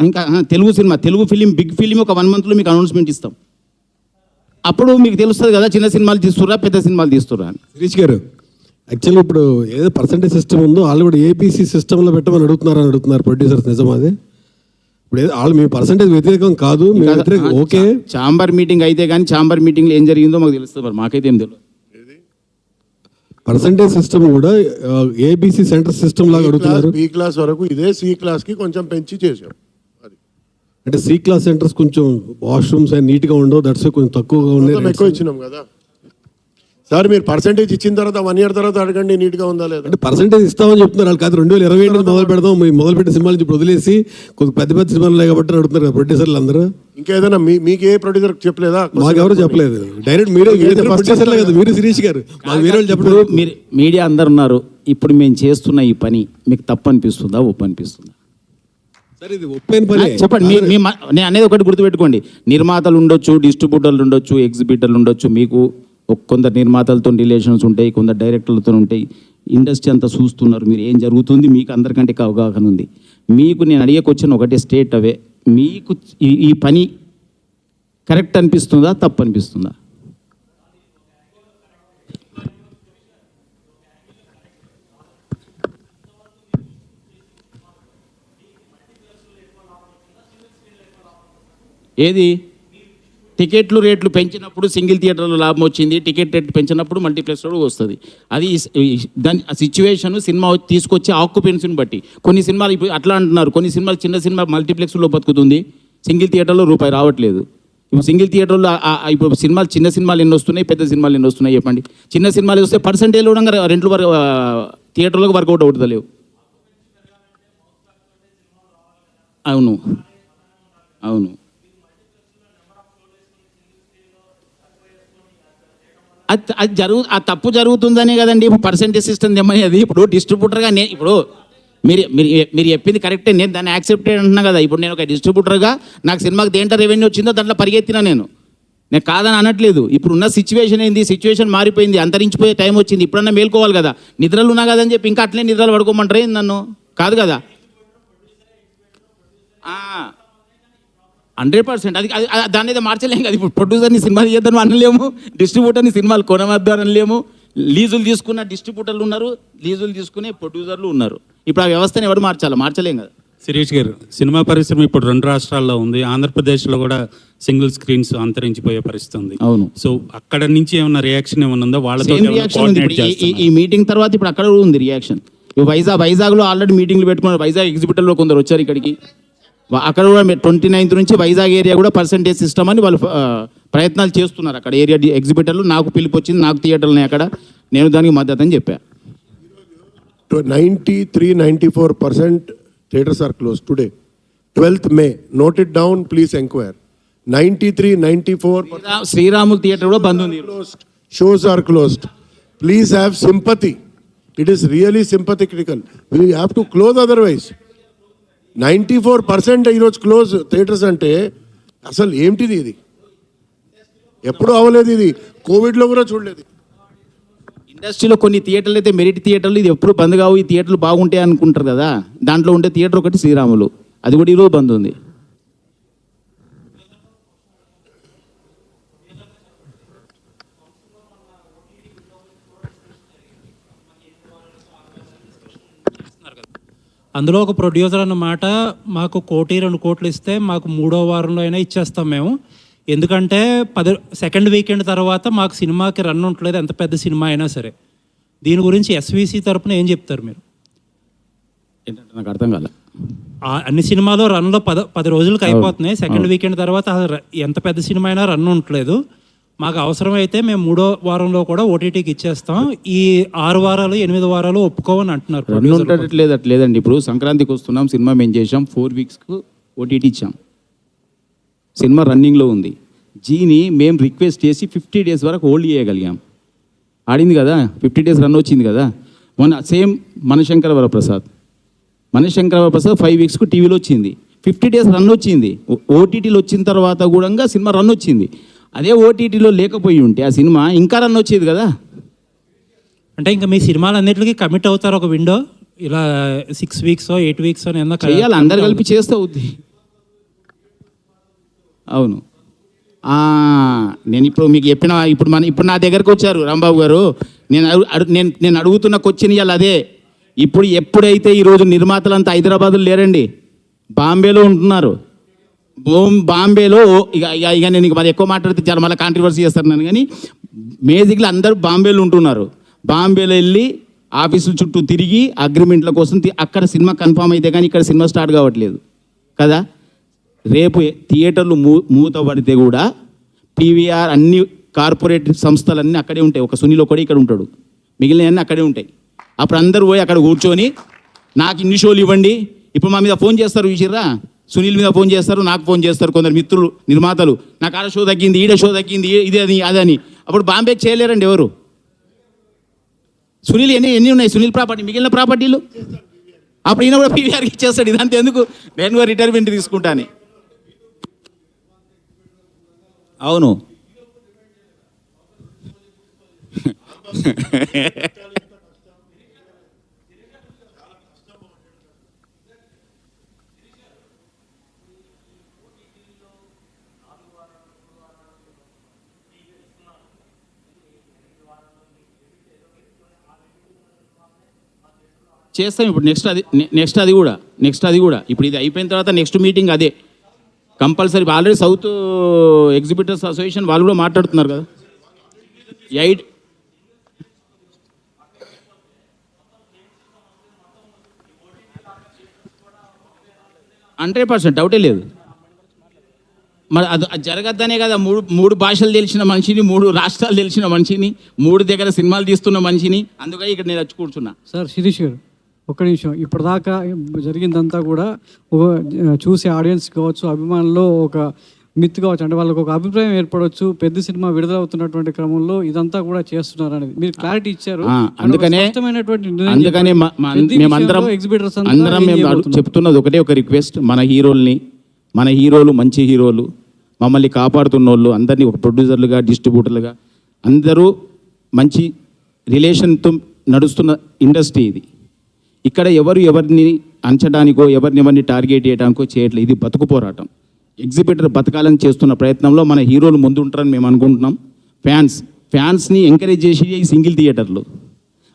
ఇంకా Telugu cinema, Telugu film, big film ఒక 1 monthలో మీకు అనౌన్స్మెంట్ ఇస్తాం. అప్పుడు మీకు తెలుస్తుంది కదా చిన్న సినిమాలు తీస్తుర్రా పెద్ద సినిమాలు తీస్తుర్రా అని. శిరీష్ గారు, యాక్చువల్లీ ఇప్పుడు ఏదో పర్సంటేజ్ సిస్టమ్ ఉందో వాళ్ళు కూడా ఏపీసీ సిస్టంలో పెట్టమని అడుగుతున్నారు ప్రొడ్యూసర్స్. నిజం అది? ఇప్పుడు వాళ్ళు మీ పర్సంటేజ్ వ్యతిరేకం కాదు, మీ వ్యతిరేకం ఓకే. ఛాంబర్ మీటింగ్ అయితే కానీ ఛాంబర్ మీటింగ్లో ఏం జరిగిందో మాకు తెలుస్తుంది, మరి మాకైతే ఏం తెలియదు. పర్సంటేజ్ సిస్టమ్ కూడా ఏబీసీ సెంటర్ సిస్టమ్ లాగా అడుగుతున్నారు. బి క్లాస్ వరకు ఇదే, సి క్లాస్కి కొంచెం పెంచి చేసాం. అంటే సి క్లాస్ సెంటర్స్ కొంచెం వాష్రూమ్స్ అని నీట్గా ఉండవు, దట్స్ కొంచెం తక్కువగా ఉన్నాయి. ఎక్కువ ఇచ్చినాం కదా సార్. మీరు పర్సంటేజ్ ఇచ్చిన తర్వాత 1 year తర్వాత అడగండి నీట్గా ఉందా లేదా. అంటే పర్సంటేజ్ ఇస్తామని చెప్తున్నారు వాళ్ళు. కాదు 2020 నుంచి మొదలు పెడదాం, మొదలుపెట్టిన సినిమాల నుంచి వదిలేసి కొద్దిగా పెద్ద పెద్ద సినిమాలు ఉన్నాయి కాబట్టి అడుగుతున్నారు కదా ప్రొడ్యూసర్లు అందరూ. ఇంకేదైనా మీకు ఏ ప్రొడ్యూసర్ చెప్పలేదా? మాకెవరు చెప్పలేదు. డైరెక్ట్ మీరే ప్రొడ్యూసర్లే కదా మీరు, శిరీష్ గారు. మాకు వేరే వాళ్ళు చెప్పలేదు. మీరు మీడియా అందరు ఉన్నారు. ఇప్పుడు మేము చేస్తున్న ఈ పని మీకు తప్పు అనిపిస్తుందా, ఒప్పు అనిపిస్తుందా? సరే, ఇది ఒప్పైన పని చెప్పండి. నేను అనేది ఒకటి గుర్తుపెట్టుకోండి. నిర్మాతలు ఉండొచ్చు, డిస్ట్రిబ్యూటర్లు ఉండొచ్చు, ఎగ్జిబిటర్లు ఉండొచ్చు. మీకు కొందరు నిర్మాతలతో రిలేషన్స్ ఉంటాయి, కొందరు డైరెక్టర్లతో ఉంటాయి. ఇండస్ట్రీ అంతా చూస్తున్నారు, మీరు ఏం జరుగుతుంది మీకు అందరికంటే అవగాహన ఉంది. మీకు నేను అడిగేకొచ్చిన ఒకటే స్టేట్ అవే, మీకు ఈ పని కరెక్ట్ అనిపిస్తుందా, తప్పు అనిపిస్తుందా? ఏది? టికెట్లు రేట్లు పెంచినప్పుడు సింగిల్ థియేటర్లో లాభం వచ్చింది, టికెట్ రేట్లు పెంచినప్పుడు మల్టీప్లెక్స్లో వస్తుంది. అది దాని సిచ్యువేషన్ సినిమా తీసుకొచ్చే ఆక్యుపెన్సీని బట్టి. కొన్ని సినిమాలు ఇప్పుడు అట్లా అంటున్నారు, కొన్ని సినిమాలు చిన్న సినిమా మల్టీప్లెక్స్లో బతుకుతుంది, సింగిల్ థియేటర్లో రూపాయి రావట్లేదు. ఇప్పుడు సింగిల్ థియేటర్లో ఇప్పుడు సినిమాలు, చిన్న సినిమాలు ఎన్ని వస్తున్నాయి, పెద్ద సినిమాలు ఎన్ని వస్తున్నాయి చెప్పండి. చిన్న సినిమాలు వస్తే పర్సంటేజ్లో కూడా రెంట్లు థియేటర్లోకి వర్కౌట్ అవుతుందా లేవు. అవును అవును ఆ తప్పు జరుగుతుందనే కదండి ఇప్పుడు పర్సెంటేజ్ సిస్టమ్ తెమ్మనేది. ఇప్పుడు డిస్ట్రిబ్యూటర్గా ఇప్పుడు మీరు మీరు మీరు చెప్పింది కరెక్టే, నేను దాన్ని యాక్సెప్టెడ్ అంటున్నా కదా. ఇప్పుడు నేను ఒక డిస్ట్రిబ్యూటర్గా నాకు సినిమాకి దేంట్లో రెవెన్యూ వచ్చిందో దాంట్లో పరిగెత్తినా నేను కాదని అనట్లేదు. ఇప్పుడున్న సిచ్యువేషన్ ఏంది, సిచ్యువేషన్ మారిపోయింది, అంతరించిపోయే టైం వచ్చింది. ఇప్పుడన్నా మేల్కోవాలి కదా. నిద్రలు ఉన్నా కదని చెప్పి ఇంకా అట్లే నిద్రలు పడుకోమంటారే నన్ను, కాదు కదా. 100% అది దాన్ని అయితే మార్చలేము కదా. ఇప్పుడు ప్రొడ్యూసర్ని సినిమా తీయద్దని అనలేము, డిస్ట్రిబ్యూటర్ని సినిమాలు కొనవద్దు అనలేము. లీజులు తీసుకున్న డిస్ట్రిబ్యూటర్లు ఉన్నారు, లీజులు తీసుకునే ప్రొడ్యూసర్లు ఉన్నారు. ఇప్పుడు ఆ వ్యవస్థను ఎవరు మార్చలేం కదా. శిరీష్ గారు, సినిమా పరిశ్రమ ఇప్పుడు 2 రాష్ట్రాల్లో ఉంది. ఆంధ్రప్రదేశ్లో కూడా సింగిల్ స్క్రీన్స్ అంతరించిపోయే పరిస్థితి ఉంది. అవును. సో అక్కడ నుంచి ఏమన్నా రియాక్షన్ ఏమన్నా ఉందా? వాళ్ళతో రియాక్షన్ ఉంది. ఈ మీటింగ్ తర్వాత ఇప్పుడు అక్కడ కూడా ఉంది రియాక్షన్. వైజాగ్లో ఆల్రెడీ మీటింగ్లు పెట్టుకున్నారు. వైజాగ్ ఎగ్జిబిటర్లో కొందరు వచ్చారు ఇక్కడికి. అక్కడ కూడా 29th నుంచి వైజాగ్ ఏరియా కూడా పర్సెంటేజ్ సిస్టమ్ అని వాళ్ళు ప్రయత్నాలు చేస్తున్నారు. అక్కడ ఏరియా ఎగ్జిబిటర్లు నాకు పిలుపు వచ్చింది, నాకు థియేటర్లు ఉన్నాయి అక్కడ, నేను దానికి మద్దతు అని చెప్పా. 93-94% theatres are closed today. 12th May. Note it down, please enquire. 93-94% Sriramulu theatre కూడా బంద్ ఉంది. closed. Shows are closed. Please have sympathy. It is really sympathy critical. We have to close otherwise. 94% ఈరోజు క్లోజ్ థియేటర్స్ అంటే అసలు ఏమిటిది? ఇది ఎప్పుడు అవ్వలేదు, ఇది కోవిడ్లో కూడా చూడలేదు. ఇండస్ట్రీలో కొన్ని థియేటర్లు అయితే మెరిట్ థియేటర్లు, ఇది ఎప్పుడు బంద్ కావు, ఈ థియేటర్లు బాగుంటాయి అనుకుంటారు కదా. దాంట్లో ఉండే థియేటర్ ఒకటి శ్రీరాములు, అది కూడా ఈరోజు బంద్ ఉంది. అందులో ఒక ప్రొడ్యూసర్ అన్నమాట మాకు 1-2 కోట్లు ఇస్తే మాకు 3వ వారంలో అయినా ఇచ్చేస్తాం మేము. ఎందుకంటే సెకండ్ వీకెండ్ తర్వాత మాకు సినిమాకి రన్ ఉండలేదు, ఎంత పెద్ద సినిమా అయినా సరే. దీని గురించి ఎస్విసి తరపున ఏం చెప్తారు మీరు? ఏంటంటే నాకు అర్థం కాలే. అన్ని సినిమాలు రన్లో 10 రోజులకి అయిపోతున్నాయి. సెకండ్ వీకెండ్ తర్వాత ఎంత పెద్ద సినిమా అయినా రన్ ఉండట్లేదు. మాకు అవసరమైతే మేము 3వ వారంలో కూడా ఓటీటీకి ఇచ్చేస్తాం. ఈ 6 వారాలు 8 వారాలు ఒప్పుకోవని అంటున్నారు. లేదండి. ఇప్పుడు సంక్రాంతికి వస్తున్నాం, సినిమా మేము చేసాం, 4 వీక్స్కు ఓటీటీ ఇచ్చాం, సినిమా రన్నింగ్లో ఉంది. జీని మేము రిక్వెస్ట్ చేసి 50 days వరకు హోల్డ్ చేయగలిగాం. ఆడింది కదా, 50 days రన్ వచ్చింది కదా. మొన్న సేమ్ మనశంకర వరప్రసాద్ 5 వీక్స్కు టీవీలో వచ్చింది, 50 days రన్ వచ్చింది. ఓటీటీలో వచ్చిన తర్వాత కూడా సినిమా రన్ వచ్చింది. అదే ఓటీటీలో లేకపోయి ఉంటే ఆ సినిమా ఇంకా రన్ వచ్చేది కదా. అంటే ఇంకా మీ సినిమాలు అన్నిటికీ కమిట్ అవుతారు ఒక విండో, ఇలా 6 వీక్స్ 8 వీక్స్ అని చేయాలి, అందరు కలిపి చేస్తే అవుద్ది. అవును. నేను ఇప్పుడు మీకు చెప్పిన, ఇప్పుడు నా దగ్గరకు వచ్చారు రాంబాబు గారు, నేను అడుగుతున్న క్వశ్చన్ ఇవాళ అదే. ఎప్పుడైతే ఈరోజు నిర్మాతలంతా హైదరాబాద్లో లేరండి, బాంబేలో ఉంటున్నారు. బాంబేలో ఇక నేను మరి ఎక్కువ మాట్లాడితే చాలా మళ్ళీ కాంట్రవర్సీ చేస్తారు నన్ను, కానీ బేసిక్లీ అందరూ బాంబేలో ఉంటున్నారు. బాంబేలో వెళ్ళి ఆఫీసుల చుట్టూ తిరిగి అగ్రిమెంట్ల కోసం అక్కడ సినిమా కన్ఫామ్ అయితే కానీ ఇక్కడ సినిమా స్టార్ట్ కావట్లేదు కదా. రేపు థియేటర్లు మూతపడితే కూడా పీవీఆర్ అన్ని కార్పొరేట్ సంస్థలన్నీ అక్కడే ఉంటాయి. ఒక సునీల్ ఒకడే ఇక్కడ ఉంటాడు, మిగిలినవన్నీ అక్కడే ఉంటాయి. అప్పుడు అందరూ పోయి అక్కడ కూర్చొని నాకు ఇన్ని షోలు ఇవ్వండి. ఇప్పుడు మా మీద ఫోన్ చేస్తారు చూసిర్రా, సునీల్ మీద ఫోన్ చేస్తారు, నాకు ఫోన్ చేస్తారు కొందరు మిత్రులు నిర్మాతలు, నాకు ఆడ షో తగ్గింది, ఈడ షో తగ్గింది, ఇదే అని అదని. అప్పుడు బాంబేకి చేయలేరండి ఎవరు. సునీల్ ఎన్ని ఉన్నాయి సునీల్ ప్రాపర్టీ, మిగిలిన ప్రాపర్టీలు అప్పుడు ఈయన కూడా పీవీఆర్కి ఇచ్చేస్తాడు. ఇదంతా ఎందుకు, నేను కూడా రిటైర్మెంట్ తీసుకుంటాను. అవును. చేస్తాం. ఇప్పుడు నెక్స్ట్ అది కూడా ఇప్పుడు ఇది అయిపోయిన తర్వాత నెక్స్ట్ మీటింగ్ అదే compulsory. Already south exhibitors association వాళ్ళు కూడా మాట్లాడుతున్నారు కదా. 100% డౌటే లేదు. మరి అది జరగద్దనే కదా. మూడు భాషలు తెలిసిన మనిషిని, 3 రాష్ట్రాలు తెలిసిన మనిషిని, 3 దగ్గర సినిమాలు తీస్తున్న మనిషిని, అందుకని ఇక్కడ నేను వచ్చి కూర్చున్నా. సార్ శిరీష్ గారు, ఒక్క నిమిషం, ఇప్పటిదాకా జరిగిందంతా కూడా ఒక చూసే ఆడియన్స్ కావచ్చు, అభిమానుల్లో ఒక మిత్ కావచ్చు, అంటే వాళ్ళకి ఒక అభిప్రాయం ఏర్పడవచ్చు, పెద్ద సినిమా విడుదలవుతున్నటువంటి క్రమంలో ఇదంతా కూడా చేస్తున్నారు అనేది మీరు క్లారిటీ ఇచ్చారు. అందుకనే మేమందరం మేము చెప్తున్నది ఒకటే ఒక రిక్వెస్ట్, మన హీరోలు మంచి హీరోలు, మమ్మల్ని కాపాడుతున్న వాళ్ళు అందరినీ ఒక ప్రొడ్యూసర్లుగా డిస్ట్రిబ్యూటర్లుగా అందరూ మంచి రిలేషన్తో నడుస్తున్న ఇండస్ట్రీ ఇది. ఇక్కడ ఎవరిని అంచడానికో ఎవరిని టార్గెట్ చేయడానికో చేయట్లేదు. ఇది బతుకు పోరాటం. ఎగ్జిబిటర్ బతకాలని చేస్తున్న ప్రయత్నంలో మన హీరోలు ముందు ఉంటారని మేము అనుకుంటున్నాం. ఫ్యాన్స్ని ఎంకరేజ్ చేసి ఈ సింగిల్ థియేటర్లు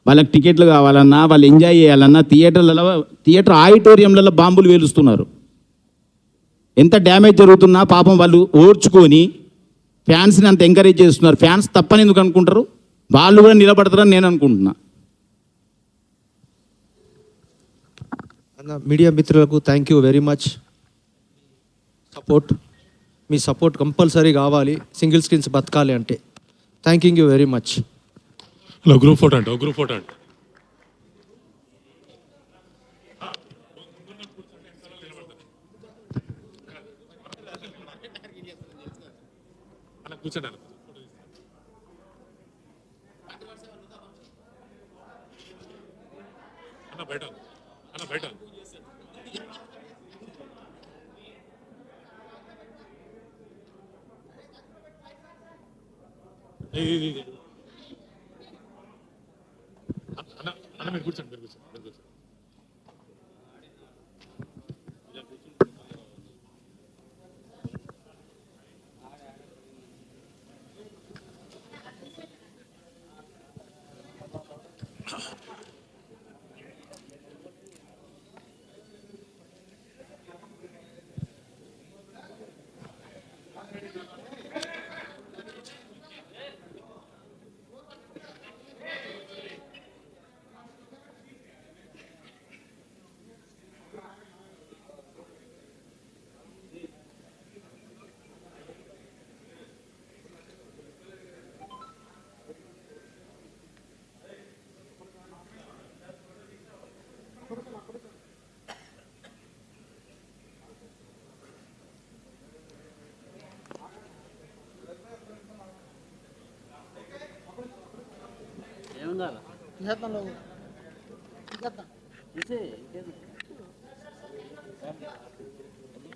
వాళ్ళకి టికెట్లు కావాలన్నా, వాళ్ళు ఎంజాయ్ చేయాలన్నా థియేటర్ ఆడిటోరియంలలో బాంబులు వేలుస్తున్నారు. ఎంత డ్యామేజ్ జరుగుతున్నా పాపం వాళ్ళు ఓర్చుకొని ఫ్యాన్స్ని అంత ఎంకరేజ్ చేస్తున్నారు. ఫ్యాన్స్ తప్పని ఎందుకు అనుకుంటారు? వాళ్ళు కూడా నిలబడతారని నేను అనుకుంటున్నా. అన్న మీడియా మిత్రులకు thank you very much. Me support compulsory కావాలి సింగిల్ స్క్రీన్స్ బతకాలి అంటే. Thank you very much. Group photo అంటే గ్రూప్ ఫోటో అంటే కూర్చోండి అన్న బయట అన్న మీరు కూర్చోండి.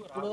ఇప్పుడు